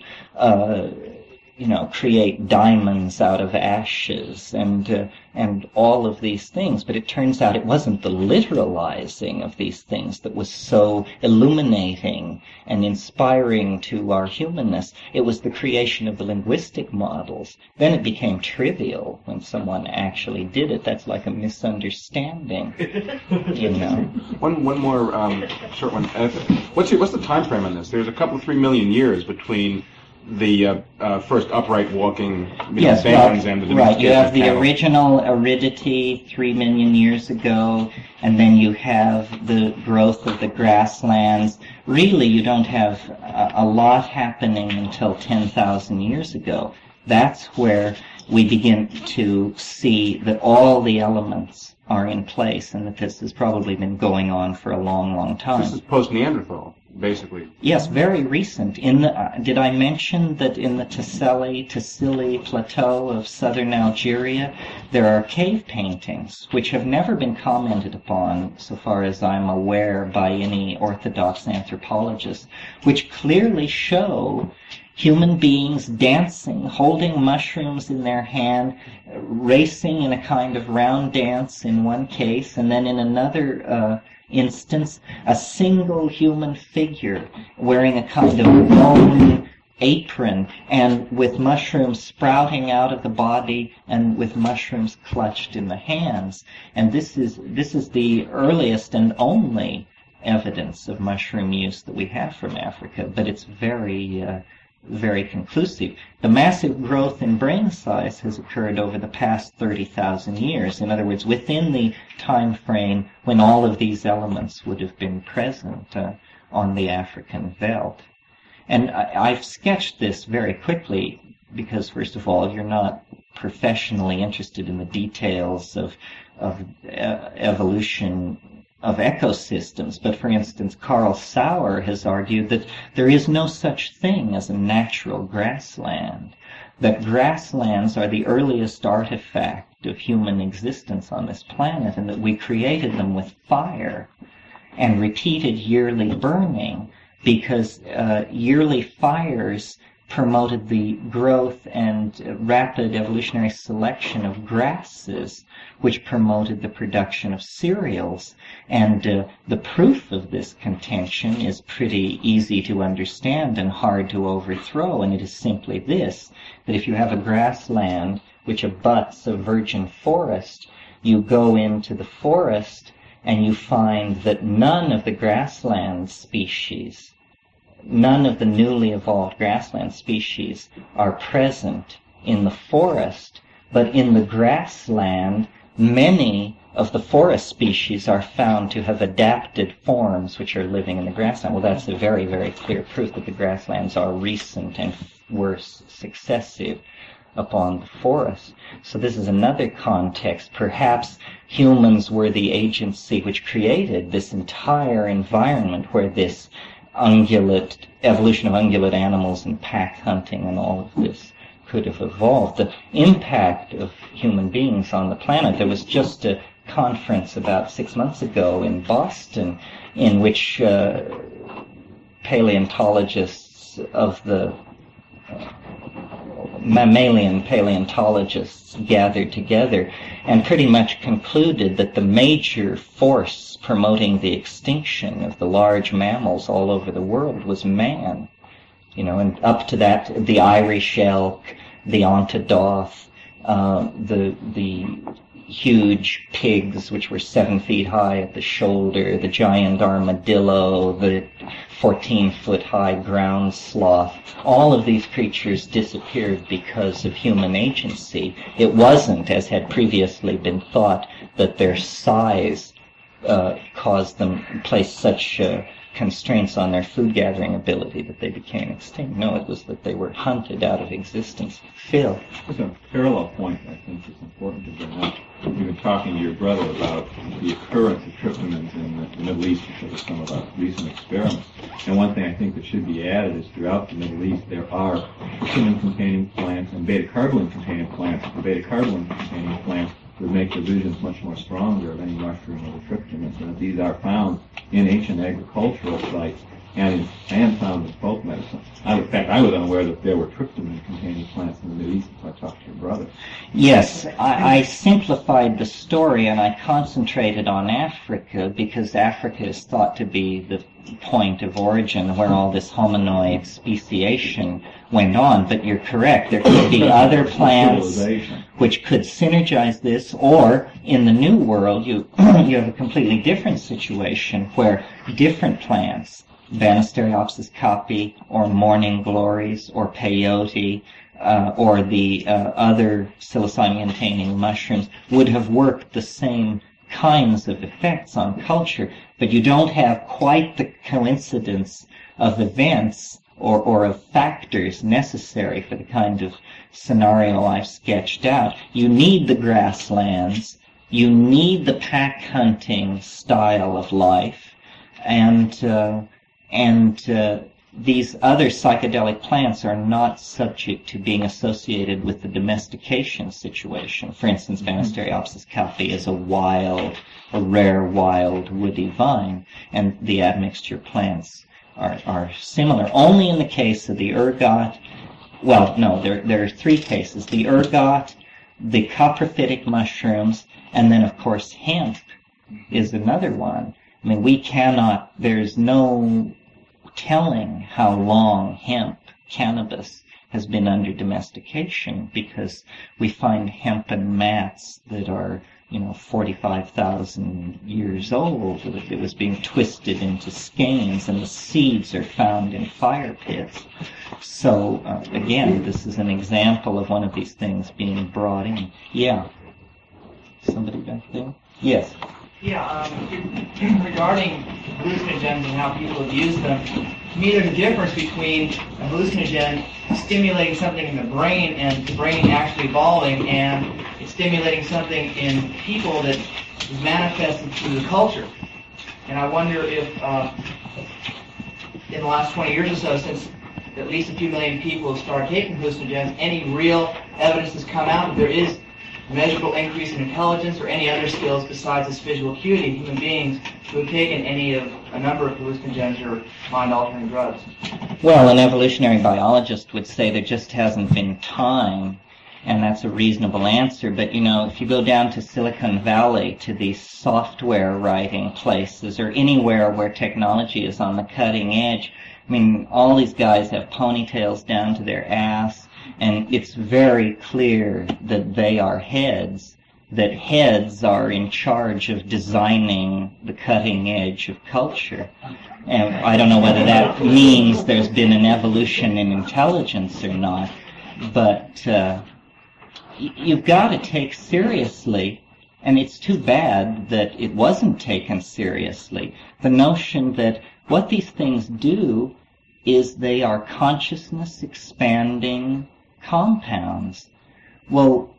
create diamonds out of ashes and all of these things. But it turns out it wasn't the literalizing of these things that was so illuminating and inspiring to our humanness. It was the creation of the linguistic models. Then it became trivial when someone actually did it. That's like a misunderstanding, you know. One more short one. What's the time frame on this? There's a couple, 3 million years between the first upright walking bands and the right. You have the Carroll. Original aridity 3 million years ago, and then you have the growth of the grasslands. Really, you don't have a lot happening until 10,000 years ago. That's where we begin to see that all the elements are in place, and that this has probably been going on for a long, long time. This is post-Neanderthal. basically. Yes, very recent. Did I mention that in the Tassili Plateau of southern Algeria, there are cave paintings which have never been commented upon, so far as I'm aware, by any orthodox anthropologist, which clearly show human beings dancing, holding mushrooms in their hand, racing in a kind of round dance in one case, and then in another instance, a single human figure wearing a kind of bone apron and with mushrooms sprouting out of the body and with mushrooms clutched in the hands. And this is the earliest and only evidence of mushroom use that we have from Africa, but it's very conclusive. The massive growth in brain size has occurred over the past 30,000 years. In other words, within the time frame when all of these elements would have been present on the African veldt. And I've sketched this very quickly because, first of all, you're not professionally interested in the details of evolution of ecosystems, but for instance, Carl Sauer has argued that there is no such thing as a natural grassland, that grasslands are the earliest artifact of human existence on this planet, and that we created them with fire and repeated yearly burning because yearly fires promoted the growth and rapid evolutionary selection of grasses, which promoted the production of cereals. And the proof of this contention is pretty easy to understand and hard to overthrow, and it is simply this, that if you have a grassland which abuts a virgin forest, you go into the forest and you find that none of the grassland species, none of the newly evolved grassland species are present in the forest, but in the grassland, many of the forest species are found to have adapted forms which are living in the grassland. Well, that's a very, very clear proof that the grasslands are recent and worse successive upon the forest. So this is another context. Perhaps humans were the agency which created this entire environment where this evolution of ungulate animals and pack hunting and all of this could have evolved. The impact of human beings on the planet, there was just a conference about 6 months ago in Boston in which paleontologists of the mammalian paleontologists gathered together and pretty much concluded that the major force promoting the extinction of the large mammals all over the world was man. And up to that, the Irish elk, the Ontodoth, the huge pigs which were 7 feet high at the shoulder, the giant armadillo, the 14-foot high ground sloth. All of these creatures disappeared because of human agency. It wasn't, as had previously been thought, that their size caused them, placed such constraints on their food gathering ability that they became extinct. No, it was that they were hunted out of existence. Phil? There's a parallel point I think is important to bring up. You've been talking to your brother about the occurrence of tryptamines in the Middle East because of some of our recent experiments. And one thing I think that should be added is throughout the Middle East there are tryptamine-containing plants and beta-carbolin-containing plants. The beta-carbolin-containing plants would make the visions much more stronger of any mushroom or the tryptamines. And these are found in ancient agricultural sites and found in folk medicine. In fact, I was unaware that there were tryptamine-containing plants in the Middle East until I talked to your brother. Yes, I simplified the story and I concentrated on Africa because Africa is thought to be the point of origin where all this hominoid speciation went on. But you're correct, there could be other plants which could synergize this, or in the New World you have a completely different situation where different plants, Banisteriopsis caapi, or morning glories, or peyote, or the other psilocybin-containing mushrooms, would have worked the same kinds of effects on culture, but you don't have quite the coincidence of events or of factors necessary for the kind of scenario I've sketched out. You need the grasslands, you need the pack hunting style of life, and And these other psychedelic plants are not subject to being associated with the domestication situation. For instance, Banisteriopsis caffi is a rare wild woody vine, and the admixture plants are similar. Only in the case of the ergot, well, no, there are three cases. The ergot, the coprophytic mushrooms, and then, of course, hemp is another one. I mean, there's no telling how long hemp, cannabis, has been under domestication, because we find hempen mats that are, 45,000 years old. It was being twisted into skeins, and the seeds are found in fire pits. So, again, this is an example of one of these things being brought in. Yeah. Somebody back there? Yes. Yeah, regarding hallucinogens and how people abuse them, to me there's a difference between a hallucinogen stimulating something in the brain and the brain actually evolving, and it's stimulating something in people that is manifested through the culture. And I wonder if in the last 20 years or so, since at least a few million people have started taking hallucinogens, any real evidence has come out that there is measurable increase in intelligence or any other skills besides this visual acuity in human beings who have taken a number of hallucinogens or mind-altering drugs. Well, an evolutionary biologist would say there just hasn't been time, and that's a reasonable answer. But, if you go down to Silicon Valley, to these software writing places, or anywhere where technology is on the cutting edge, I mean, all these guys have ponytails down to their ass, and it's very clear that they are heads, that heads are in charge of designing the cutting edge of culture. And I don't know whether that means there's been an evolution in intelligence or not, but you've got to take seriously, and it's too bad that it wasn't taken seriously, the notion that what these things do is they are consciousness expanding compounds. Well,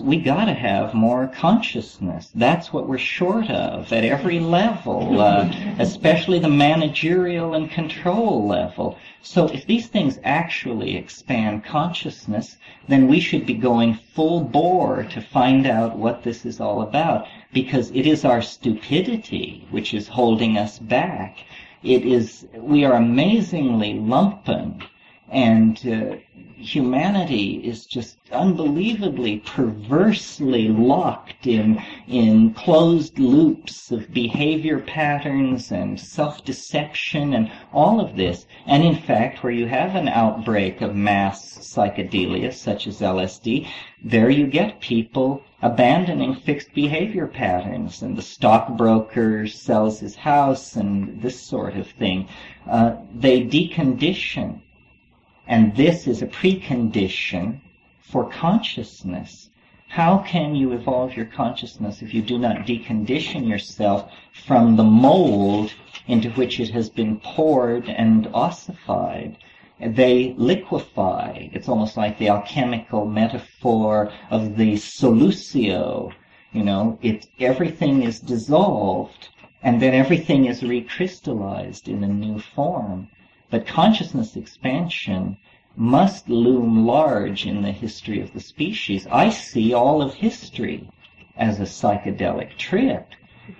we gotta have more consciousness. That's what we're short of at every level, especially the managerial and control level. So if these things actually expand consciousness, then we should be going full bore to find out what this is all about, because it is our stupidity which is holding us back. We are amazingly lumpen, and humanity is just unbelievably perversely locked in closed loops of behavior patterns and self-deception and all of this. And in fact, where you have an outbreak of mass psychedelia, such as LSD, there you get people abandoning fixed behavior patterns, and the stockbroker sells his house and this sort of thing. They decondition. And this is a precondition for consciousness. How can you evolve your consciousness if you do not decondition yourself from the mold into which it has been poured and ossified? They liquefy. It's almost like the alchemical metaphor of the solutio. Everything is dissolved, and then everything is recrystallized in a new form. But consciousness expansion must loom large in the history of the species. I see all of history as a psychedelic trip.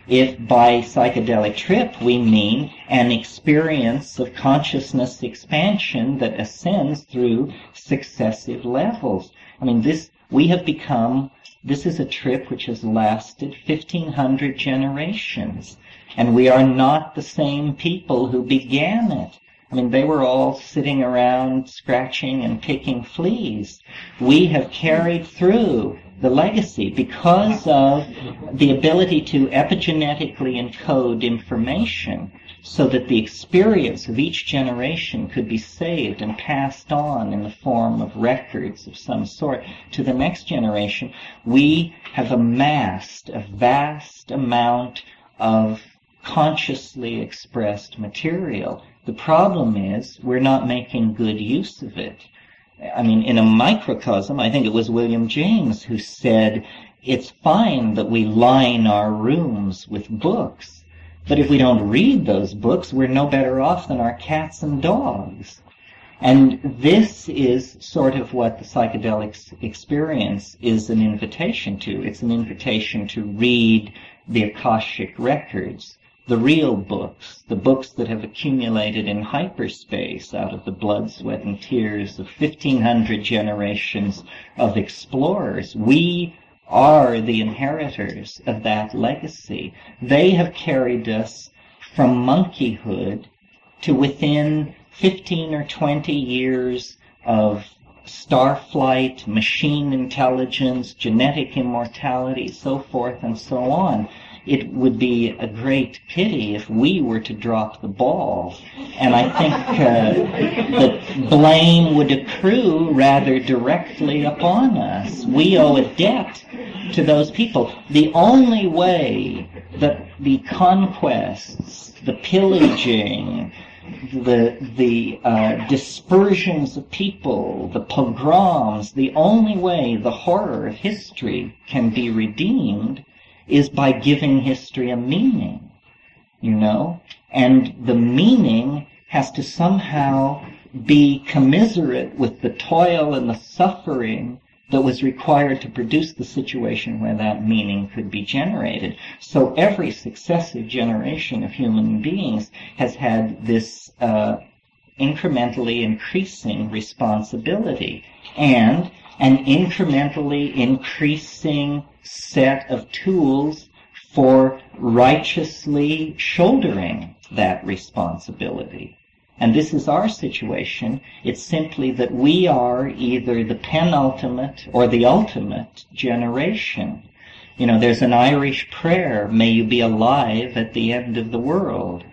If by psychedelic trip we mean an experience of consciousness expansion that ascends through successive levels. I mean, this is a trip which has lasted 1,500 generations, and we are not the same people who began it. I mean, they were all sitting around scratching and picking fleas. We have carried through the legacy because of the ability to epigenetically encode information so that the experience of each generation could be saved and passed on in the form of records of some sort to the next generation. We have amassed a vast amount of consciously expressed material. The problem is we're not making good use of it. I mean, in a microcosm, I think it was William James who said, it's fine that we line our rooms with books, But if we don't read those books, we're no better off than our cats and dogs. And this is sort of what the psychedelic experience is an invitation to. It's an invitation to read the Akashic records, the real books, the books that have accumulated in hyperspace out of the blood, sweat, and tears of 1,500 generations of explorers. We are the inheritors of that legacy. They have carried us from monkeyhood to within 15 or 20 years of starflight, machine intelligence, genetic immortality, so forth and so on. It would be a great pity if we were to drop the ball. And I think that blame would accrue rather directly upon us. We owe a debt to those people. The only way that the conquests, the pillaging, the dispersions of people, the pogroms, the only way the horror of history can be redeemed is by giving history a meaning, you know? And the meaning has to somehow be commiserate with the toil and the suffering that was required to produce the situation where that meaning could be generated. So every successive generation of human beings has had this incrementally increasing responsibility and an incrementally increasing set of tools for righteously shouldering that responsibility. And this is our situation. It's simply that we are either the penultimate or the ultimate generation. You know, there's an Irish prayer, may you be alive at the end of the world,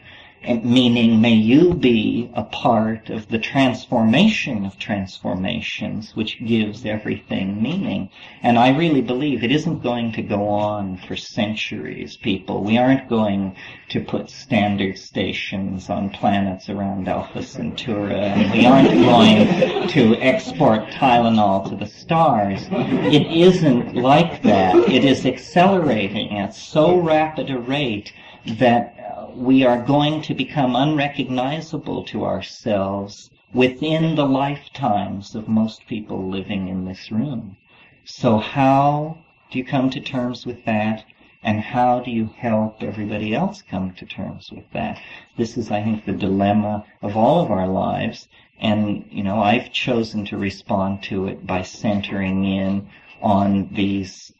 meaning may you be a part of the transformation of transformations, which gives everything meaning. And I really believe it isn't going to go on for centuries, people. We aren't going to put standard stations on planets around Alpha Centauri, and we aren't going to export Tylenol to the stars. It isn't like that. It is accelerating at so rapid a rate that we are going to become unrecognizable to ourselves within the lifetimes of most people living in this room. So how do you come to terms with that? And how do you help everybody else come to terms with that? This is, I think, the dilemma of all of our lives. And, you know, I've chosen to respond to it by centering in on these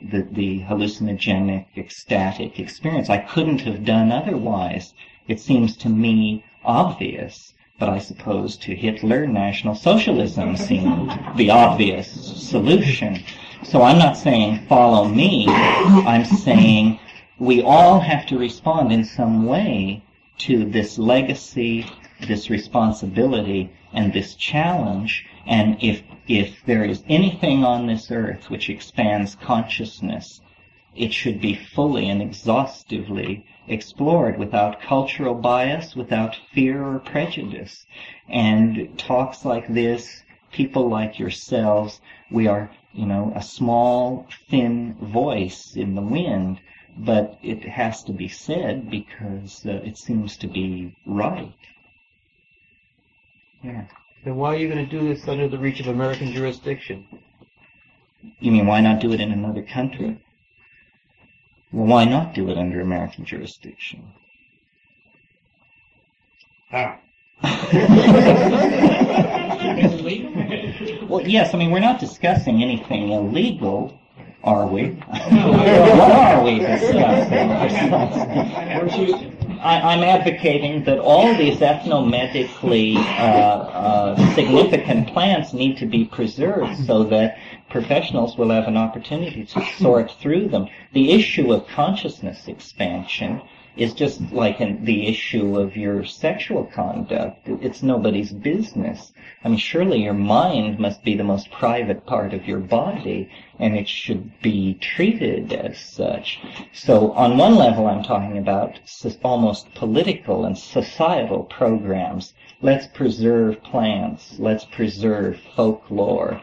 the hallucinogenic, ecstatic experience. I couldn't have done otherwise. It seems to me obvious, but I suppose to Hitler, National Socialism seemed the obvious solution. So I'm not saying follow me. I'm saying we all have to respond in some way to this legacy, this responsibility, and this challenge. And if there is anything on this earth which expands consciousness, it should be fully and exhaustively explored without cultural bias, without fear or prejudice. And talks like this, people like yourselves, we are, you know, a small, thin voice in the wind, but it has to be said because it seems to be right. Yeah. Then why are you going to do this under the reach of American jurisdiction? You mean why not do it in another country? Well, why not do it under American jurisdiction? Well, yes, I mean, we're not discussing anything illegal, are we? What are we discussing? I'm advocating that all these ethnomedically significant plants need to be preserved so that professionals will have an opportunity to sort through them. The issue of consciousness expansion is just like the issue of your sexual conduct. It's nobody's business. I mean, surely your mind must be the most private part of your body, and it should be treated as such. So on one level, I'm talking about almost political and societal programs. Let's preserve plants. Let's preserve folklore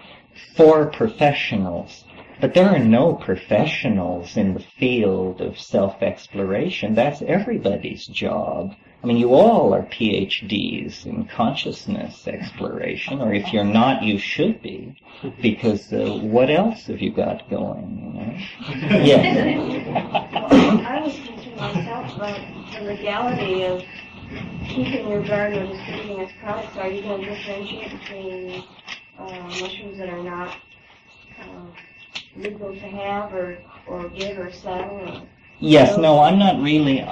for professionals. But there are no professionals in the field of self-exploration. That's everybody's job. I mean, you all are PhDs in consciousness exploration, or if you're not, you should be, because what else have you got going, you know? Yes. Well, I was concerned myself about the legality of keeping your garden or distributing its products. Are you going to differentiate between mushrooms that are not legal to have or give or sell? Or Yes, no, I'm not really.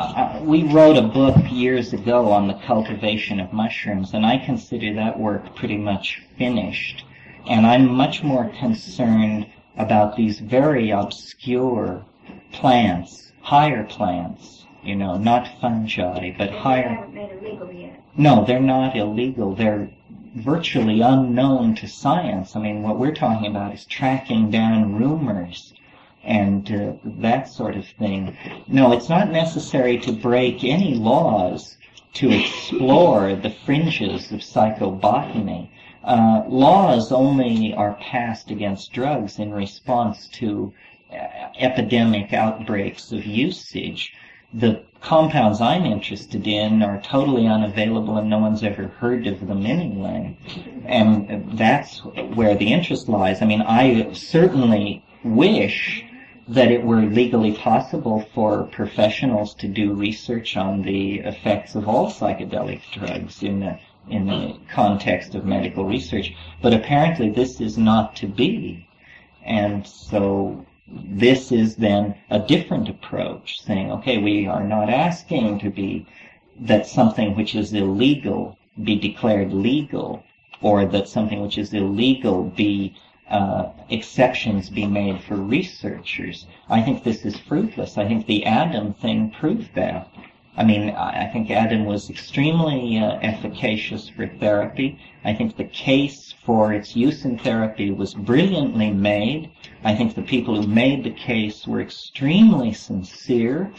We wrote a book years ago on the cultivation of mushrooms, and I consider that work pretty much finished. And I'm much more concerned about these very obscure plants, higher plants, you know, not fungi, but higher. They haven't made it legal yet. No, they're not illegal. They're virtually unknown to science. I mean, what we're talking about is tracking down rumors and that sort of thing. No, it's not necessary to break any laws to explore the fringes of psychobotany. Laws only are passed against drugs in response to epidemic outbreaks of usage. The compounds I'm interested in are totally unavailable and no one's ever heard of them anyway. And that's where the interest lies. I mean, I certainly wish that it were legally possible for professionals to do research on the effects of all psychedelic drugs in the context of medical research. But apparently this is not to be. And so this is then a different approach, saying, okay, we are not asking that something which is illegal be declared legal, or that something which is illegal be exceptions be made for researchers. I think this is fruitless. I think the Adam thing proved that. I mean, I think Adam was extremely efficacious for therapy. I think the case for its use in therapy was brilliantly made. I think the people who made the case were extremely sincere.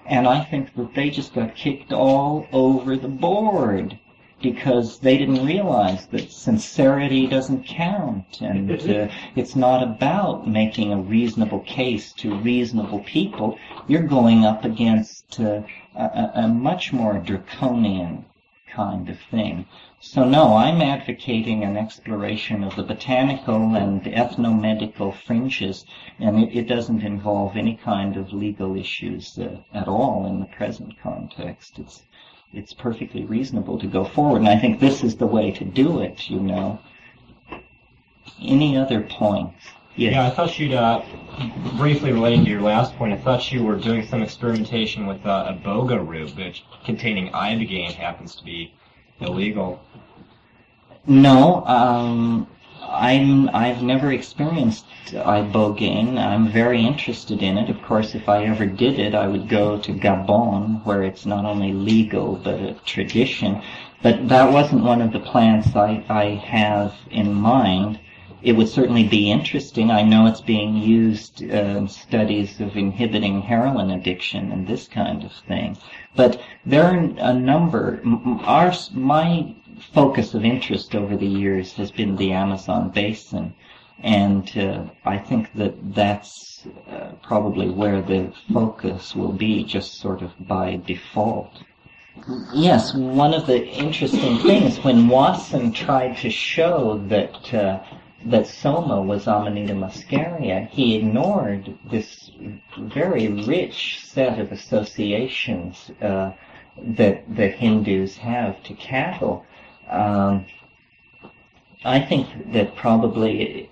And I think that they just got kicked all over the board because they didn't realize that sincerity doesn't count, and it's not about making a reasonable case to reasonable people. You're going up against a much more draconian kind of thing. So no, I'm advocating an exploration of the botanical and ethnomedical fringes, and it doesn't involve any kind of legal issues at all in the present context. It's perfectly reasonable to go forward, and I think this is the way to do it, you know. Any other points? Yes. Yeah, I thought you'd, briefly relating to your last point, I thought you were doing some experimentation with iboga root, which containing ibogaine happens to be illegal. No, I've never experienced ibogaine. I'm very interested in it. Of course, if I ever did it, I would go to Gabon, where it's not only legal, but a tradition. But that wasn't one of the plants I have in mind. It would certainly be interesting. I know it's being used in studies of inhibiting heroin addiction and this kind of thing. But there are a number. My focus of interest over the years has been the Amazon basin, and I think that's probably where the focus will be, just sort of by default. Yes, one of the interesting things, when Watson tried to show that soma was Amanita muscaria, he ignored this very rich set of associations that Hindus have to cattle. I think that probably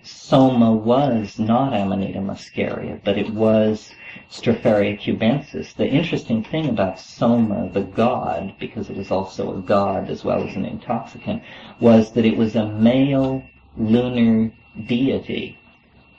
soma was not Amanita muscaria, but it was Stropharia cubensis. The interesting thing about soma, the god, because it is also a god as well as an intoxicant, was that it was a male lunar deity.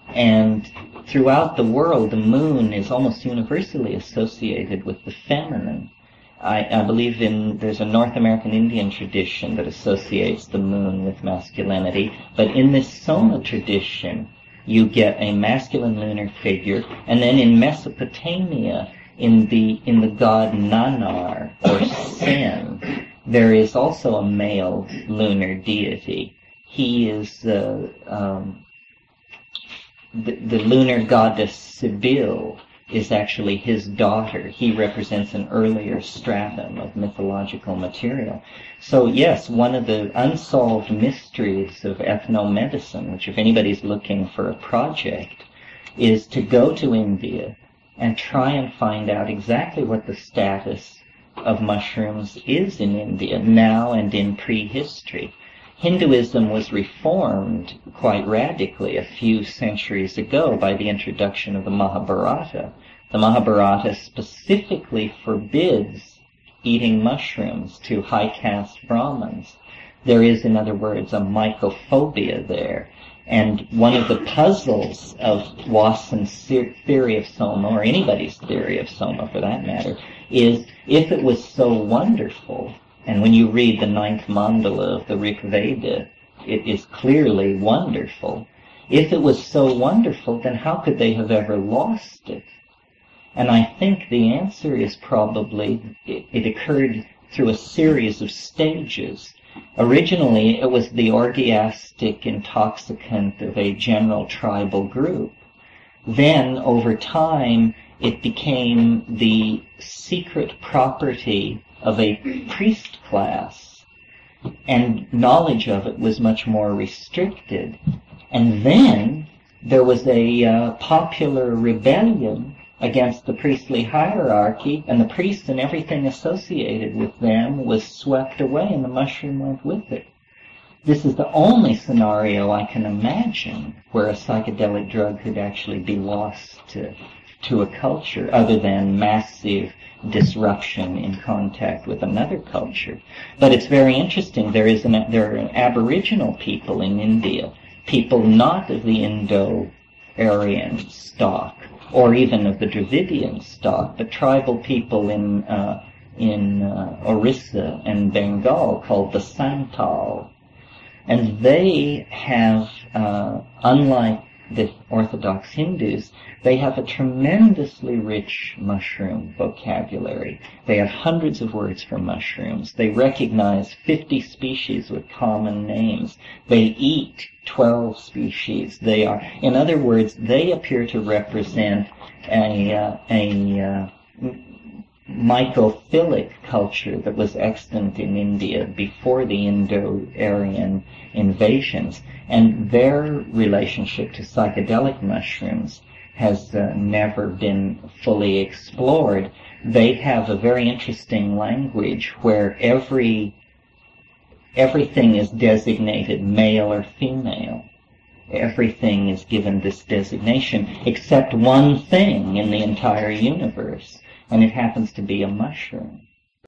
And throughout the world, the moon is almost universally associated with the feminine. I believe there's a North American Indian tradition that associates the moon with masculinity, but in this Soma tradition, you get a masculine lunar figure, and then in Mesopotamia, in the god Nanar, or Sen, there is also a male lunar deity. He is the lunar goddess Sibyl is actually his daughter. He represents an earlier stratum of mythological material. So yes, one of the unsolved mysteries of ethnomedicine, which if anybody's looking for a project, is to go to India and try and find out exactly what the status of mushrooms is in India now and in prehistory. Hinduism was reformed quite radically a few centuries ago by the introduction of the Mahabharata. The Mahabharata specifically forbids eating mushrooms to high caste Brahmins. There is, in other words, a mycophobia there. And one of the puzzles of Watson's theory of Soma, or anybody's theory of Soma for that matter, is if it was so wonderful, and when you read the ninth mandala of the Rig Veda, it is clearly wonderful. If it was so wonderful, then how could they have ever lost it? And I think the answer is probably it occurred through a series of stages. Originally, it was the orgiastic intoxicant of a general tribal group. Then, over time, it became the secret property of a priest class, and knowledge of it was much more restricted. And then there was a popular rebellion against the priestly hierarchy, and the priests and everything associated with them was swept away, and the mushroom went with it. This is the only scenario I can imagine where a psychedelic drug could actually be lost to a culture, other than massive disruption in contact with another culture. But it's very interesting. There are Aboriginal people in India, people not of the Indo-Aryan stock, or even of the Dravidian stock, but tribal people in Orissa and Bengal called the Santal. And they have, unlike the Orthodox Hindus, they have a tremendously rich mushroom vocabulary. They have hundreds of words for mushrooms. They recognize 50 species with common names. They eat 12 species. In other words, they appear to represent a mycophilic culture that was extant in India before the Indo-Aryan invasions, and their relationship to psychedelic mushrooms has never been fully explored. They have a very interesting language where everything is designated male or female. Everything is given this designation except one thing in the entire universe, and it happens to be a mushroom.